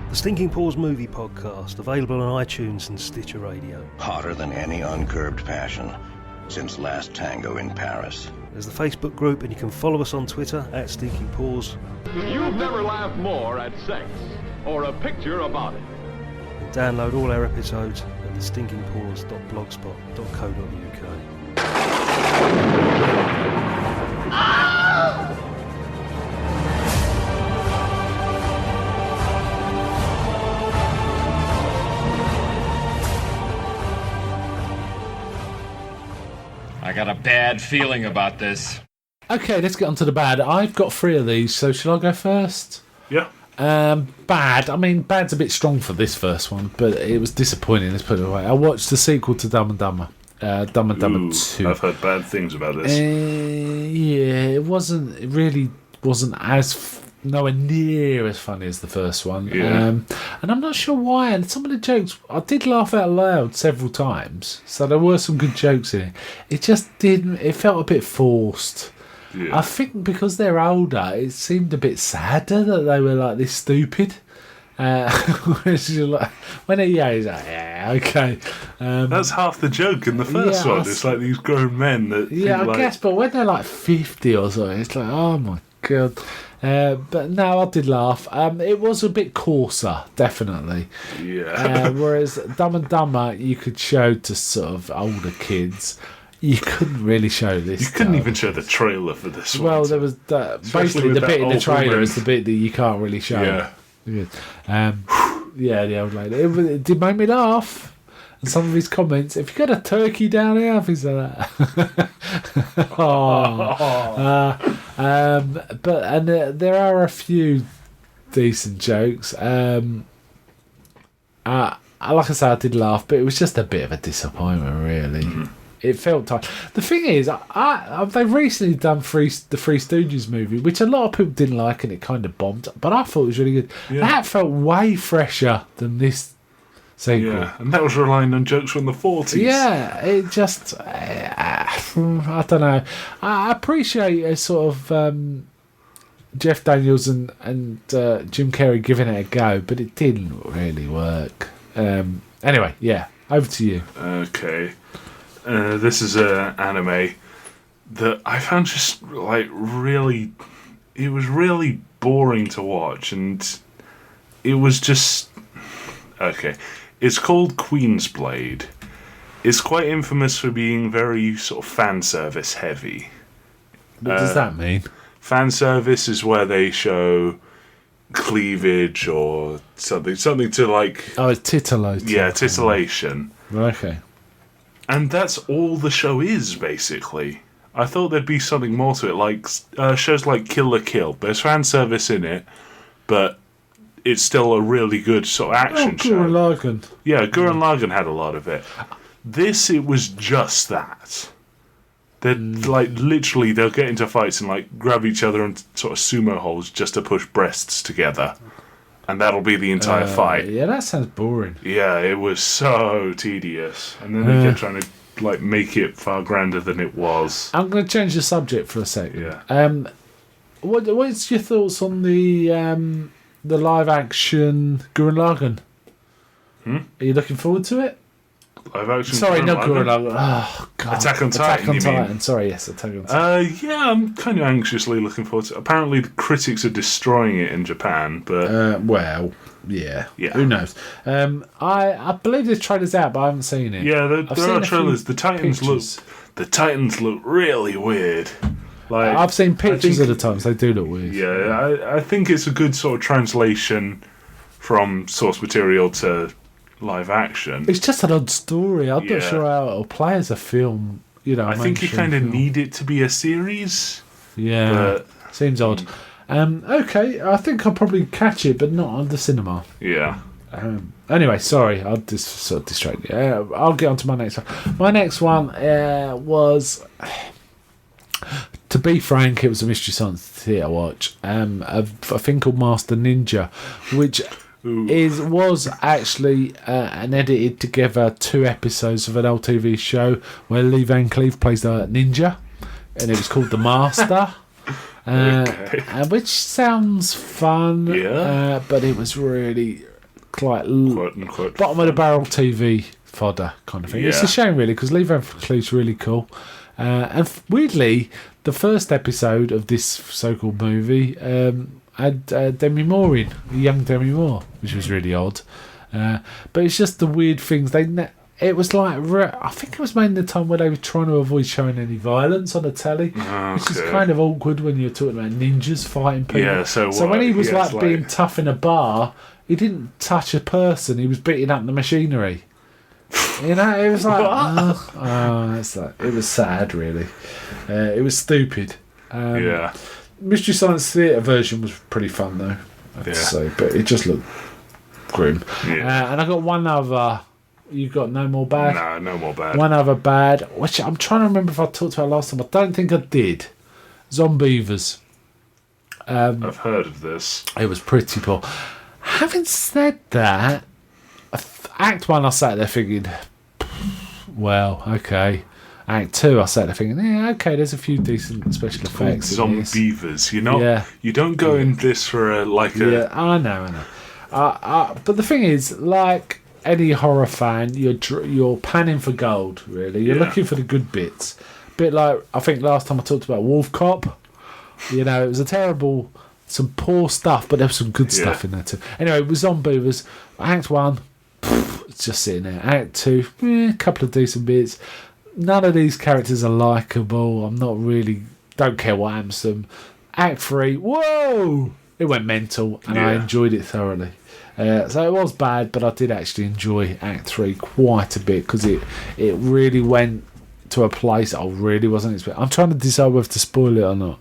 The Stinking Paws Movie Podcast, available on iTunes and Stitcher Radio. Hotter than any uncurbed passion since last tango in Paris. There's the Facebook group, and you can follow us on Twitter at Stinking Paws. You've never laughed more at sex or a picture about it. And download all our episodes at thestinkingpaws.blogspot.co.uk. I got a bad feeling about this. Okay, let's get on to the bad. I've got 3 of these, so shall I go first? Yeah. Bad. I mean, bad's a bit strong for this first one, but it was disappointing. Let's put it away. I watched the sequel to Dumb and Dumber. Dumb and Dumber 2. I've heard bad things about this. Yeah, it really wasn't as nowhere near as funny as the first one. Yeah. And I'm not sure why. And some of the jokes, I did laugh out loud several times, so there were some good jokes in it. It just didn't. It felt a bit forced. Yeah. I think because they're older, it seemed a bit sadder that they were like this stupid. Whereas you're like, when they're young, he's like, yeah, okay. That's half the joke in the first yeah, one. It's like these grown men that. Yeah, think I guess, but when they're like 50 or something, it's like, oh my god. But no, I did laugh. It was a bit coarser, definitely. Yeah. Whereas Dumb and Dumber, you could show to sort of older kids. You couldn't really show this. You couldn't even show the trailer for this one. Well, there was basically with the that bit in the old trailer woman. is the bit that you can't really show. Yeah. Yeah, the old lady. It did make me laugh. And some of his comments, if you got a turkey down here, things like that. There are a few decent jokes. Like I say, I did laugh, but it was just a bit of a disappointment, really. Mm-hmm. It felt tight. The thing is, they've recently done the Three Stooges movie, which a lot of people didn't like, and it kind of bombed. But I thought it was really good. Yeah. That felt way fresher than this sequel. Yeah, and that was relying on jokes from the 40s. Yeah, it just... I don't know. I appreciate a sort of Jeff Daniels and Jim Carrey giving it a go, but it didn't really work. Anyway, yeah, over to you. Okay. This is an anime that I found just like really... It was really boring to watch, and it was just... Okay. It's called Queen's Blade. It's quite infamous for being very sort of fan service heavy. What does that mean? Fan service is where they show cleavage or something to like... Oh, it's titillation. Yeah, titillation. Okay. And that's all the show is, basically. I thought there'd be something more to it, like shows like Kill la Kill. There's fan service in it, but it's still a really good sort of action show. Gurren Lagann. Yeah, Gurren Lagann had a lot of it. This, it was just that. They're like literally they'll get into fights and like grab each other and sort of sumo holds just to push breasts together, and that'll be the entire fight. Yeah, that sounds boring. Yeah, it was so tedious, and then they kept trying to like make it far grander than it was. I'm going to change the subject for a second. Yeah. What's your thoughts on the live action Gurren Lagann? Are you looking forward to it? Live action. Sorry, Gurren not Lagann? Gurren Lagann. Oh God. Attack on Titan. Attack on you Titan. mean? Sorry, yes, Attack on Titan. Yeah, I'm kind of anxiously looking forward to it. Apparently, the critics are destroying it in Japan, but well, yeah. Who knows? I believe there's trailers out, but I haven't seen it. Yeah, there are trailers. The Titans look really weird. Like I've seen pictures of the Titans. They do look weird. Yeah, I think it's a good sort of translation from source material to live action. It's just an odd story. I'm not sure how it'll play as a film. I think you kind of need it to be a series. Yeah, but, seems odd. Okay, I think I'll probably catch it, but not on the cinema. Yeah. Anyway, sorry, I'll just sort of distract you. I'll get on to my next one. My next one was, to be frank, it was a Mystery Science Theatre watch. A thing called Master Ninja, which was actually an edited together 2 episodes of an old TV show where Lee Van Cleef plays the ninja, and it was called The Master. Which sounds fun, but it was really like bottom of the barrel TV fodder kind of thing. It's a shame really, because Lee Van Cleef's really cool, and weirdly the first episode of this so-called movie had Demi Moore in, young Demi Moore, which was really odd, but it's just the weird things it was like, I think it was made in the time where they were trying to avoid showing any violence on the telly, which is kind of awkward when you're talking about ninjas fighting people. Yeah, so when he was being tough in a bar, he didn't touch a person, he was beating up the machinery. You know, it was like, it was sad, really. It was stupid. Mystery Science Theatre version was pretty fun, though, I have to say, but it just looked grim. Yeah. And I got one other. You got no more bad? No, no more bad. One other bad, which I'm trying to remember if I talked about last time. I don't think I did. Zombievers. I've heard of this. It was pretty poor. Having said that, Act 1 I sat there thinking, well, okay. Act 2 I sat there thinking, yeah, okay, there's a few decent special effects. Zombievers, you don't go in this for Yeah, I know. But the thing is, like any horror fan, you're panning for gold, really. You're looking for the good bits. Bit like, I think last time I talked about Wolf Cop. It was some poor stuff, but there was some good stuff in there too. Anyway, it was Zombievers. Act 1, it's just sitting there. Act 2, a couple of decent bits. None of these characters are likeable. Don't care what happens to them. Act 3, whoa! It went mental, and I enjoyed it thoroughly. So it was bad, but I did actually enjoy Act 3 quite a bit, because it really went to a place I really wasn't expecting. I'm trying to decide whether to spoil it or not.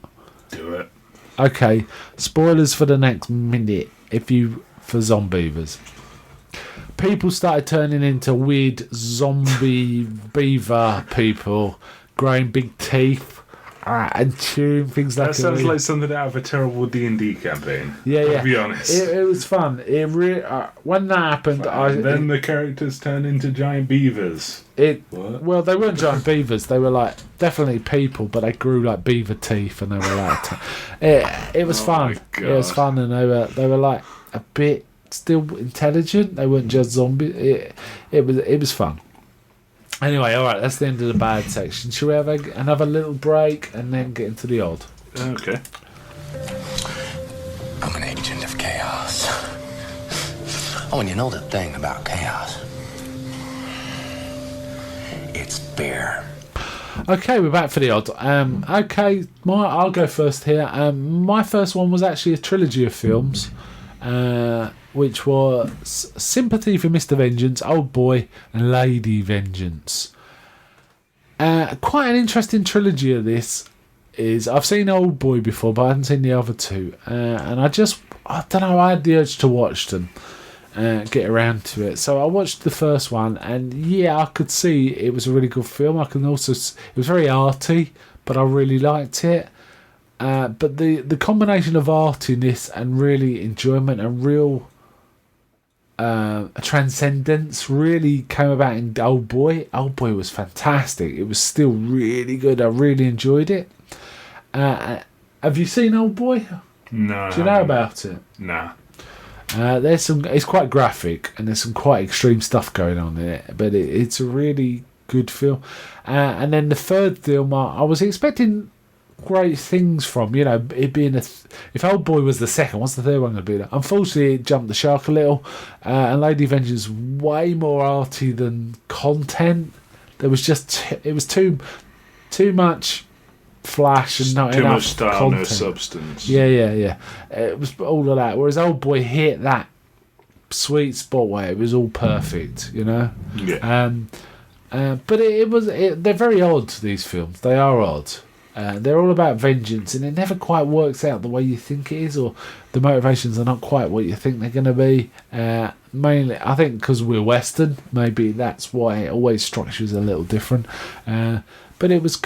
Do it. Okay, spoilers for the next minute for Zombievers. People started turning into weird zombie beaver people, growing big teeth and chewing things like that. That sounds like something out of a terrible D&D campaign. Yeah. To be honest, it was fun. It really when that happened, then the characters turned into giant beavers. Well, they weren't giant beavers. They were like definitely people, but they grew like beaver teeth, and they were like it was fun. It was fun, and they were like a bit still intelligent. They weren't just zombies. It was fun. Anyway, all right, that's the end of the bad section. Shall we have another little break and then get into the odd? Okay. I'm an agent of chaos. Oh, and you know the thing about chaos? It's beer. Okay, we're back for the odd. Okay, I'll go first here. My first one was actually a trilogy of films, which was Sympathy for Mr. Vengeance, Old Boy, and Lady Vengeance. Quite an interesting trilogy of this is I've seen Old Boy before, but I haven't seen the other two, and I don't know, I had the urge to watch them, get around to it. So I watched the first one, and yeah, I could see it was a really good film. I can also, it was very arty, but I really liked it. But the combination of artiness and really enjoyment and real transcendence really came about in Old Boy. Old Boy was fantastic. It was still really good. I really enjoyed it. Have you seen Old Boy? No. Do you know about it? Nah. It's quite graphic and there's some quite extreme stuff going on in it, but it's a really good film. And then the third film, I was expecting great things from, it being if Old Boy was the second, what's the third one going to be? Unfortunately, it jumped the shark a little, and Lady Vengeance way more arty than content. There was it was too much flash and not too enough much style, content. no substance. Yeah. It was all of that. Whereas Old Boy hit that sweet spot where it was all perfect, Yeah. But they're very odd, these films. They are odd. They're all about vengeance, and it never quite works out the way you think it is, or the motivations are not quite what you think they're going to be. Mainly, I think because we're Western, maybe that's why it always strikes you as a little different. But it was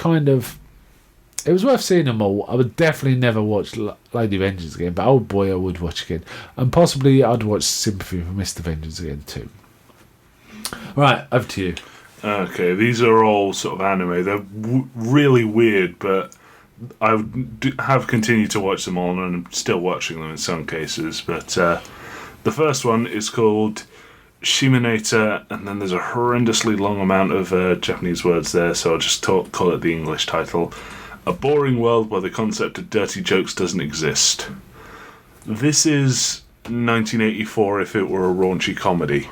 it was worth seeing them all. I would definitely never watch Lady Vengeance again, but Old Boy I would watch again. And possibly I'd watch Sympathy for Mr. Vengeance again too. Right, over to you. Okay, these are all sort of anime. They're really weird, but I have continued to watch them all, and I'm still watching them in some cases. But the first one is called Shimoneta, and then there's a horrendously long amount of Japanese words there, so I'll just call it the English title. A boring world where the concept of dirty jokes doesn't exist. This is 1984 if it were a raunchy comedy.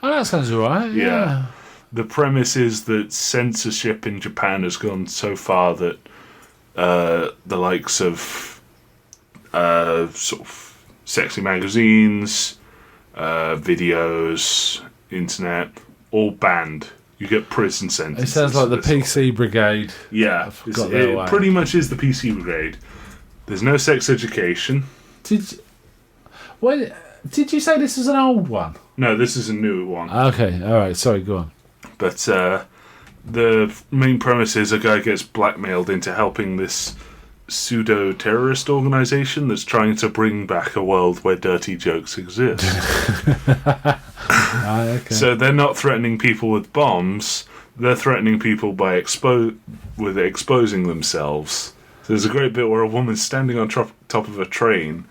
Oh, that sounds alright. Yeah. The premise is that censorship in Japan has gone so far that the likes of sort of sexy magazines, videos, internet, all banned. You get prison sentences. It sounds like the PC Brigade. Yeah, it pretty much is the PC Brigade. There's no sex education. Did you say this was an old one? No, this is a new one. Okay, alright, sorry, go on. But the main premise is a guy gets blackmailed into helping this pseudo-terrorist organisation that's trying to bring back a world where dirty jokes exist. Okay. So they're not threatening people with bombs, they're threatening people by exposing themselves. So there's a great bit where a woman's standing on top of a train,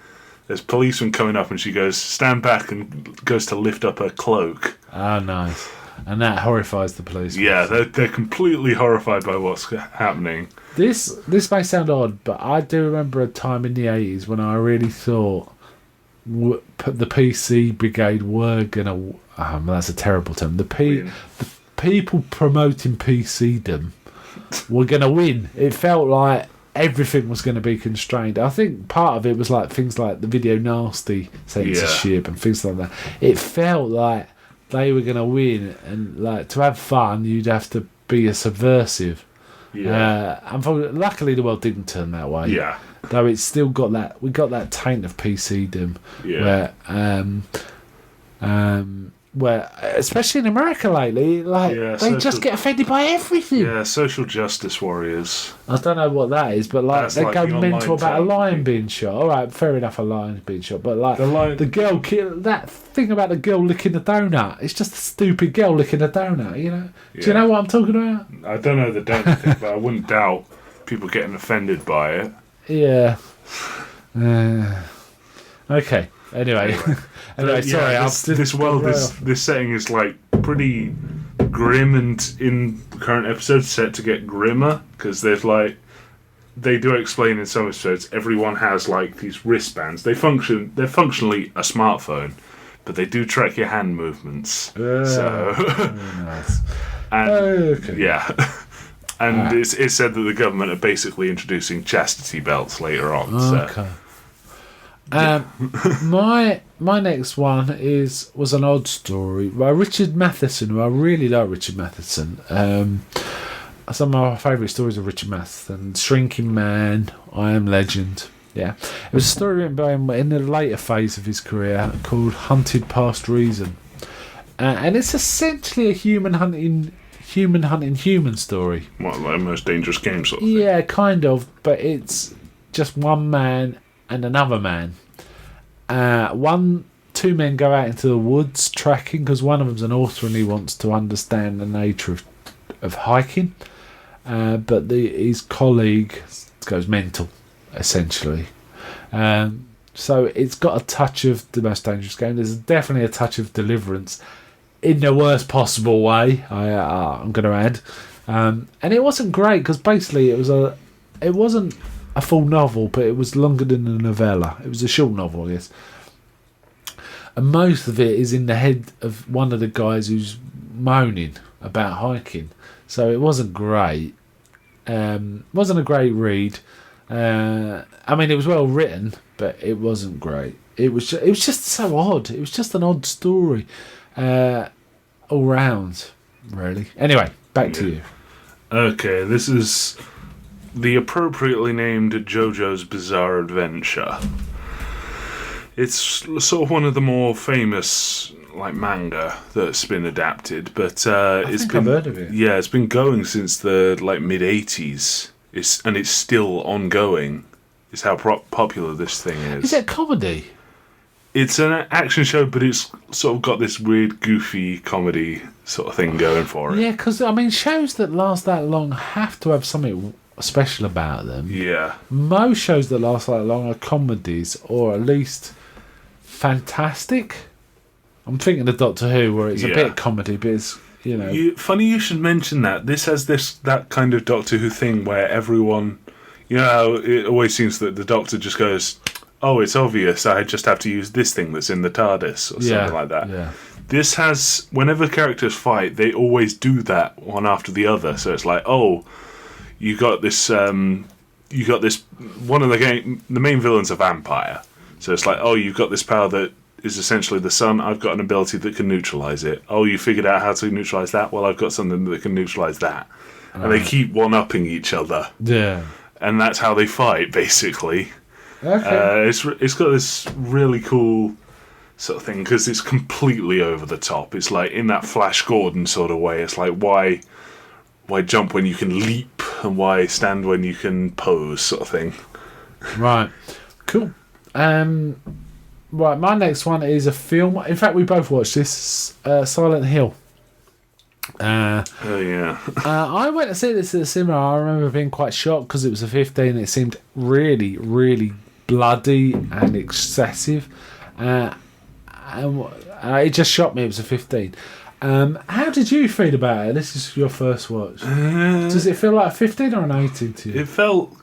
there's policemen coming up and she goes, stand back, and goes to lift up her cloak. Ah, nice. And that horrifies the police. Yeah, they're completely horrified by what's happening. This may sound odd, but I do remember a time in the 80s when I really thought the PC Brigade were going to... that's a terrible term. The people promoting PCdom were going to win. It felt like everything was going to be constrained. I think part of it was like things like the video nasty censorship and things like that. It felt like they were going to win, and like to have fun, you'd have to be a subversive. Yeah. Luckily, the world didn't turn that way. Yeah. Though it's still got that, we got that taint of PCdom. Yeah. Where especially in America lately, they just get offended by everything. Yeah, social justice warriors. I don't know what that is, but they go mental about a lion being shot. All right, fair enough, a lion being shot, but the girl, that thing about the girl licking the donut, it's just a stupid girl licking a donut. Yeah. Do you know what I'm talking about? I don't know the donut thing, but I wouldn't doubt people getting offended by it. Yeah. Okay. Anyway, sorry. This setting is like pretty grim, and in the current episode, set to get grimmer because they do explain in some episodes everyone has like these wristbands. They're functionally a smartphone, but they do track your hand movements. Nice. And and it's said that the government are basically introducing chastity belts later on. Okay. My next one was an odd story by Richard Matheson, who I really like. Richard Matheson, some of my favourite stories of Richard Matheson. Shrinking Man, I Am Legend. Yeah, it was a story written by him in the later phase of his career called Hunted Past Reason, and it's essentially a human hunting human story. What, like Most Dangerous Game sort of thing? Yeah, kind of, but it's just one man and another man. Two men go out into the woods tracking because one of them's an author and he wants to understand the nature of hiking, but his colleague goes mental, essentially. So it's got a touch of The Most Dangerous Game. There's definitely a touch of Deliverance in the worst possible way, I'm going to add. And it wasn't great because basically it wasn't a full novel, but it was longer than a novella. It was a short novel, I guess. And most of it is in the head of one of the guys who's moaning about hiking. So it wasn't great. Wasn't a great read. I mean, it was well written, but it wasn't great. It was just so odd. It was just an odd story, all round, really. Anyway, back to you. Okay, this is the appropriately named JoJo's Bizarre Adventure. It's sort of one of the more famous manga that's been adapted, but I've heard of it. Yeah, it's been going since the mid '80s. It's still ongoing. Is how popular this thing is. Is it a comedy? It's an action show, but it's sort of got this weird, goofy comedy sort of thing going for it. Yeah, because I mean, shows that last that long have to have something special about them. Yeah. Most shows that last that long are comedies, or at least fantastic. I'm thinking of Doctor Who, where it's a bit comedy, but it's funny you should mention that. This has that kind of Doctor Who thing where everyone, how it always seems that the Doctor just goes, "Oh, it's obvious. I just have to use this thing that's in the TARDIS," or something like that. Yeah. This has, whenever characters fight, they always do that one after the other. So it's like, oh, you got this. One of the main villain's a vampire. So it's like, oh, you've got this power that is essentially the sun. I've got an ability that can neutralise it. Oh, you figured out how to neutralise that? Well, I've got something that can neutralise that. And they keep one-upping each other. Yeah. And that's how they fight, basically. Okay. It's got this really cool sort of thing, because it's completely over the top. It's like in that Flash Gordon sort of way. It's like, why jump when you can leap, and why stand when you can pose, sort of thing. Right. Cool. Right, my next one is a film. In fact, we both watched this, Silent Hill. Oh, yeah. I went to see this at the cinema. I remember being quite shocked because it was a 15. It seemed really, really bloody and excessive. And it just shocked me. It was a 15. How did you feel about it? This is your first watch. Does it feel like a 15 or an 18 to you? It felt...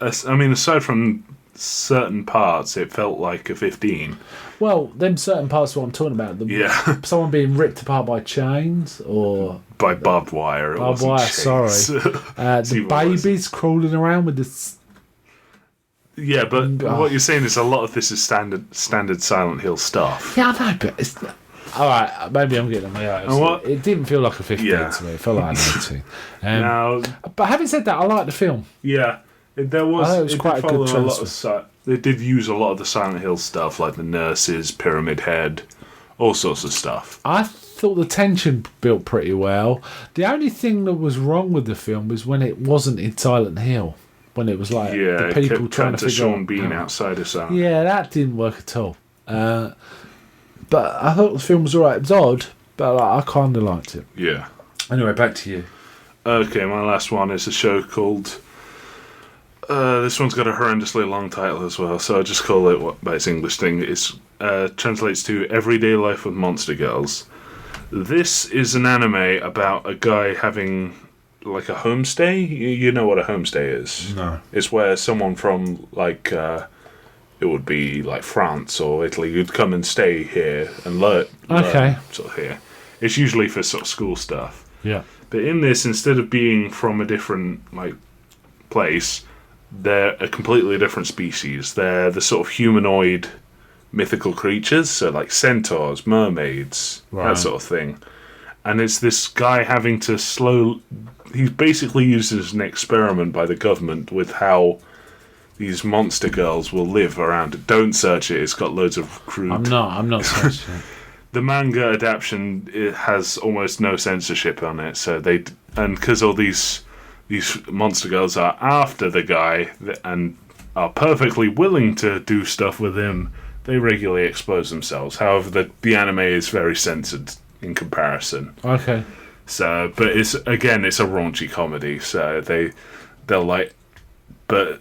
I mean, aside from certain parts, it felt like a 15. Well, them certain parts what I'm talking about. Someone being ripped apart by chains or by barbed wire. Barbed wire, sorry. The babies crawling around with this. Yeah, but what you're saying is a lot of this is standard Silent Hill stuff. Yeah, I know, but it's alright, maybe I'm getting on my eyes. It didn't feel like a 15 to me. It felt like an 18. But having said that, I like the film. Yeah. There was, it was quite a good transfer. They did use a lot of the Silent Hill stuff, like the nurses, Pyramid Head, all sorts of stuff. I thought the tension built pretty well. The only thing that was wrong with the film was when it wasn't in Silent Hill. When it was like the people trying to figure Sean Bean outside of Silent Hill. Yeah, that didn't work at all. But I thought the film was alright. It was odd, but I kind of liked it. Yeah. Anyway, back to you. Okay, my last one is a show called... this one's got a horrendously long title as well, so I'll just call it by its English thing. It translates to Everyday Life with Monster Girls. This is an anime about a guy having like a homestay. You know what a homestay is? No. It's where someone from it would be like France or Italy would come and stay here and learn sort of here. It's usually for sort of school stuff. Yeah. But in this, instead of being from a different place, they're a completely different species. They're the sort of humanoid mythical creatures, so like centaurs, mermaids, that sort of thing. and it's this guy having to he's basically used as an experiment by the government with how these monster girls will live around it. Don't search it, it's got loads of crude... I'm not searching it. The manga adaptation, it has almost no censorship on it, so because all these monster girls are after the guy and are perfectly willing to do stuff with him, they regularly expose themselves. However, the anime is very censored in comparison. Okay. So, but it's a raunchy comedy, so they'll like, I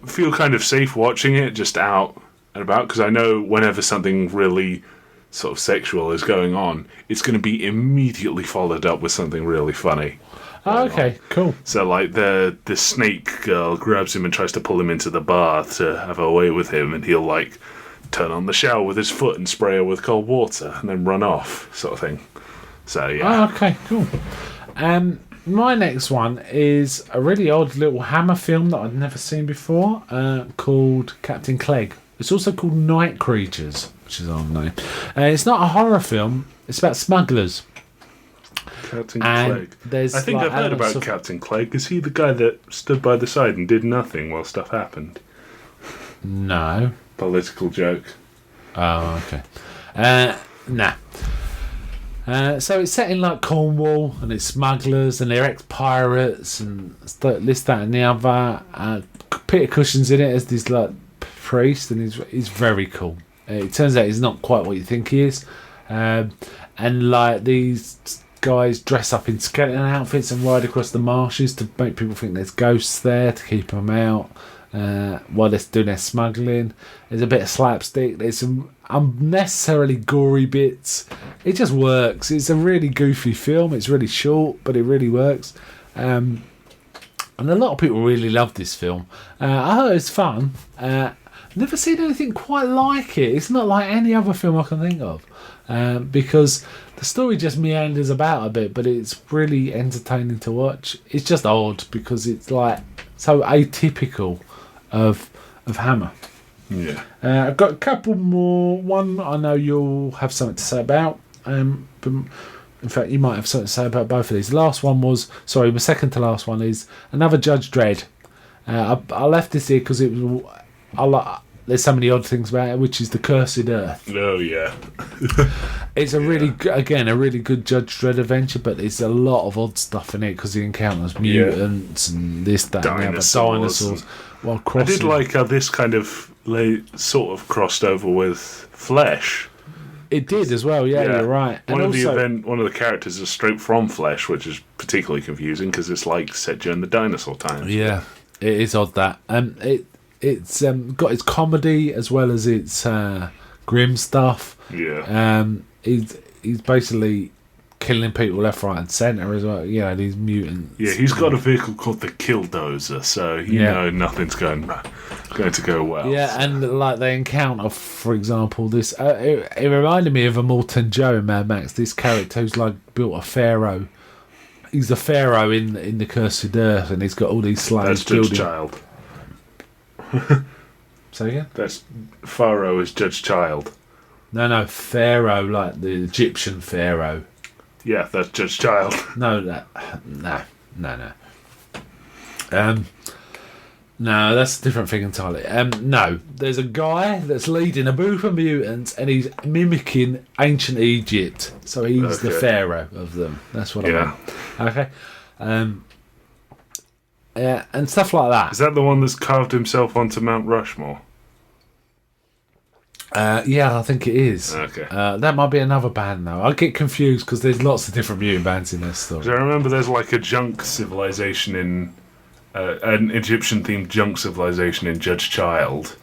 feel kind of safe watching it just out and about, because I know whenever something really sort of sexual is going on, it's going to be immediately followed up with something really funny. Oh, okay, cool. So like the snake girl grabs him and tries to pull him into the bath to have a way with him, and he'll like turn on the shower with his foot and spray her with cold water and then run off, sort of thing. So yeah. Oh, okay, cool. My next one is a really odd little Hammer film that I'd never seen before, called Captain Clegg. It's also called Night Creatures, which is our name. It's not a horror film. It's about smugglers. Captain Clegg. I think I've heard about Captain Clegg. Is he the guy that stood by the side and did nothing while stuff happened? No. Political joke. Oh, okay. Nah. So it's set in like Cornwall, and it's smugglers, and they're ex-pirates, and this, that, and the other. Peter Cushing's in it as this like priest, and he's very cool. It turns out he's not quite what you think he is, and like these guys dress up in skeleton outfits and ride across the marshes to make people think there's ghosts there to keep them out while they're doing their smuggling. There's a bit of slapstick. There's some unnecessarily gory bits. It just works. It's a really goofy film. It's really short, but it really works. And a lot of people really love this film. I heard it's fun. Never seen anything quite like it. It's not like any other film I can think of. Because the story just meanders about a bit, but it's really entertaining to watch. It's just odd because it's like so atypical of Hammer. Yeah. I've got a couple more. One I know you'll have something to say about. But in fact, you might have something to say about both of these. The last one was, my second to last one is another Judge Dredd. I left this here because it was. There's so many odd things about it, which is the Cursed Earth. Oh yeah. It's a really good Judge Dredd adventure, but there's a lot of odd stuff in it because he encounters mutants and this, that, and the other, dinosaurs. While crossing. I did like how this kind of sort of crossed over with Flesh. It did as well. Yeah, you're right. One of the characters is straight from Flesh, which is particularly confusing because it's like set during the dinosaur times. Yeah, it is odd that. It's got its comedy as well as its grim stuff. Yeah. He's basically killing people left, right, and centre as well. You know, these mutants. Yeah, he's got a vehicle called the Killdozer, so you know nothing's going to go well. Yeah, and like they encounter, for example, this. It reminded me of Immortan Joe in Mad Max. This character who's like built a pharaoh. He's a pharaoh in the Cursed Earth, and he's got all these slaves. That's Judge Child. Say again? That's Pharaoh is Judge Child. No, Pharaoh, like the Egyptian Pharaoh. Yeah, that's Judge Child. No. No, that's a different thing entirely. No, there's a guy that's leading a group of mutants, and he's mimicking ancient Egypt. So he's the Pharaoh of them. That's what I mean. Okay. Yeah, and stuff like that. Is that the one that's carved himself onto Mount Rushmore? Yeah, I think it is. Okay. That might be another band, though. I get confused because there's lots of different mutant bands in this story. I remember there's like a junk civilization in... an Egyptian-themed junk civilization in Judge Child.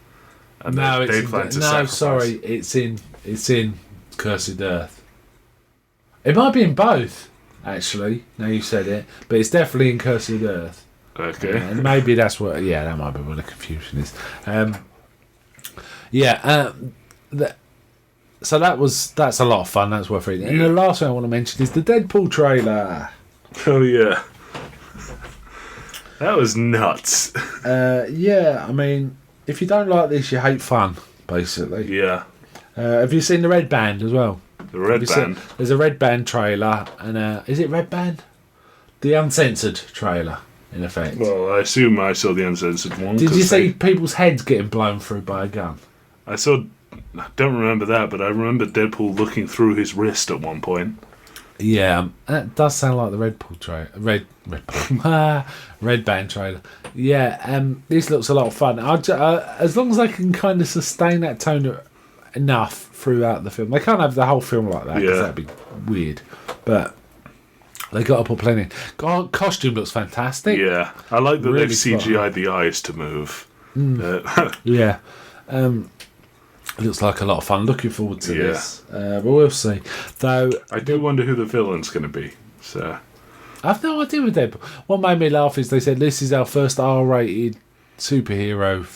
And they plan to sacrifice. Sorry, it's in Cursed Earth. It might be in both, actually, now you said it, but it's definitely in Cursed Earth. Okay. And maybe that's what... Yeah, that might be where the confusion is. So that's a lot of fun. That's worth reading. And the last thing I want to mention is the Deadpool trailer. Oh, yeah. That was nuts. Yeah, I mean, if you don't like this, you hate fun, basically. Yeah. Have you seen the Red Band as well? The Red Band. There's a Red Band trailer, and is it Red Band? The uncensored trailer, in effect. Well, I assume I saw the uncensored one. Did you see people's heads getting blown through by a gun? I don't remember that, but I remember Deadpool looking through his wrist at one point. Yeah, that does sound like the Red Band trailer. Yeah, this looks a lot of fun. As long as they can kind of sustain that tone enough throughout the film. They can't have the whole film like that because that'd be weird. But they got to put plenty in. Costume looks fantastic. Yeah, I like that Really they've CGI'd the eyes to move. Yeah. It looks like a lot of fun. Looking forward to this. But we'll see. Though I do wonder who the villain's going to be. So I've no idea with Deadpool. What made me laugh is they said this is our first R-rated superhero,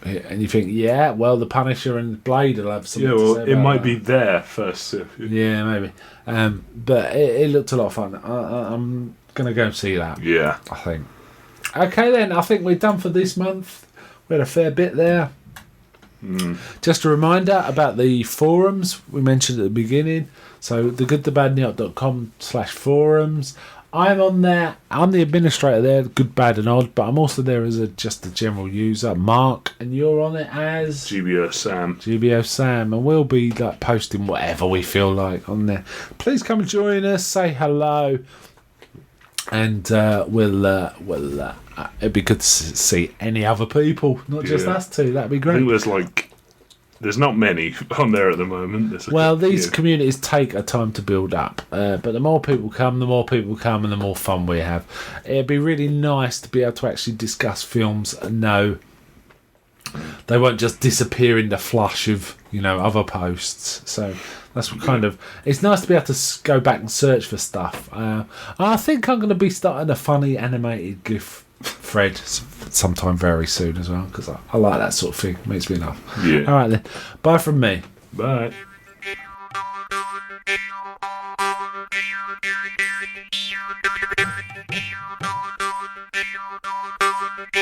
and you think, yeah, well, the Punisher and Blade will have something. Yeah, well, to say it about might that. be there first. Yeah, maybe. But it looked a lot of fun. I'm gonna go and see that. Yeah, I think. Okay, then. I think we're done for this month. We had a fair bit there. Just a reminder about the forums we mentioned at the beginning. So thegoodthebadandtheodd.com/forums. I'm on there. I'm the administrator there, Good, Bad and Odd, but I'm also there as just a general user, Mark, and you're on it as GBO Sam. And we'll be like posting whatever we feel like on there. Please come and join us, say hello, and it'd be good to see any other people, not just us two. That'd be I great. think there's not many on there at the moment. These communities take a time to build up, but the more people come, and the more fun we have. It'd be really nice to be able to actually discuss films and know they won't just disappear in the flush of other posts. So that's what kind of. It's nice to be able to go back and search for stuff. I think I'm going to be starting a funny animated GIF thread sometime very soon as well, because I like that sort of thing. Makes me laugh. Yeah. All right then. Bye from me. Bye. Bye.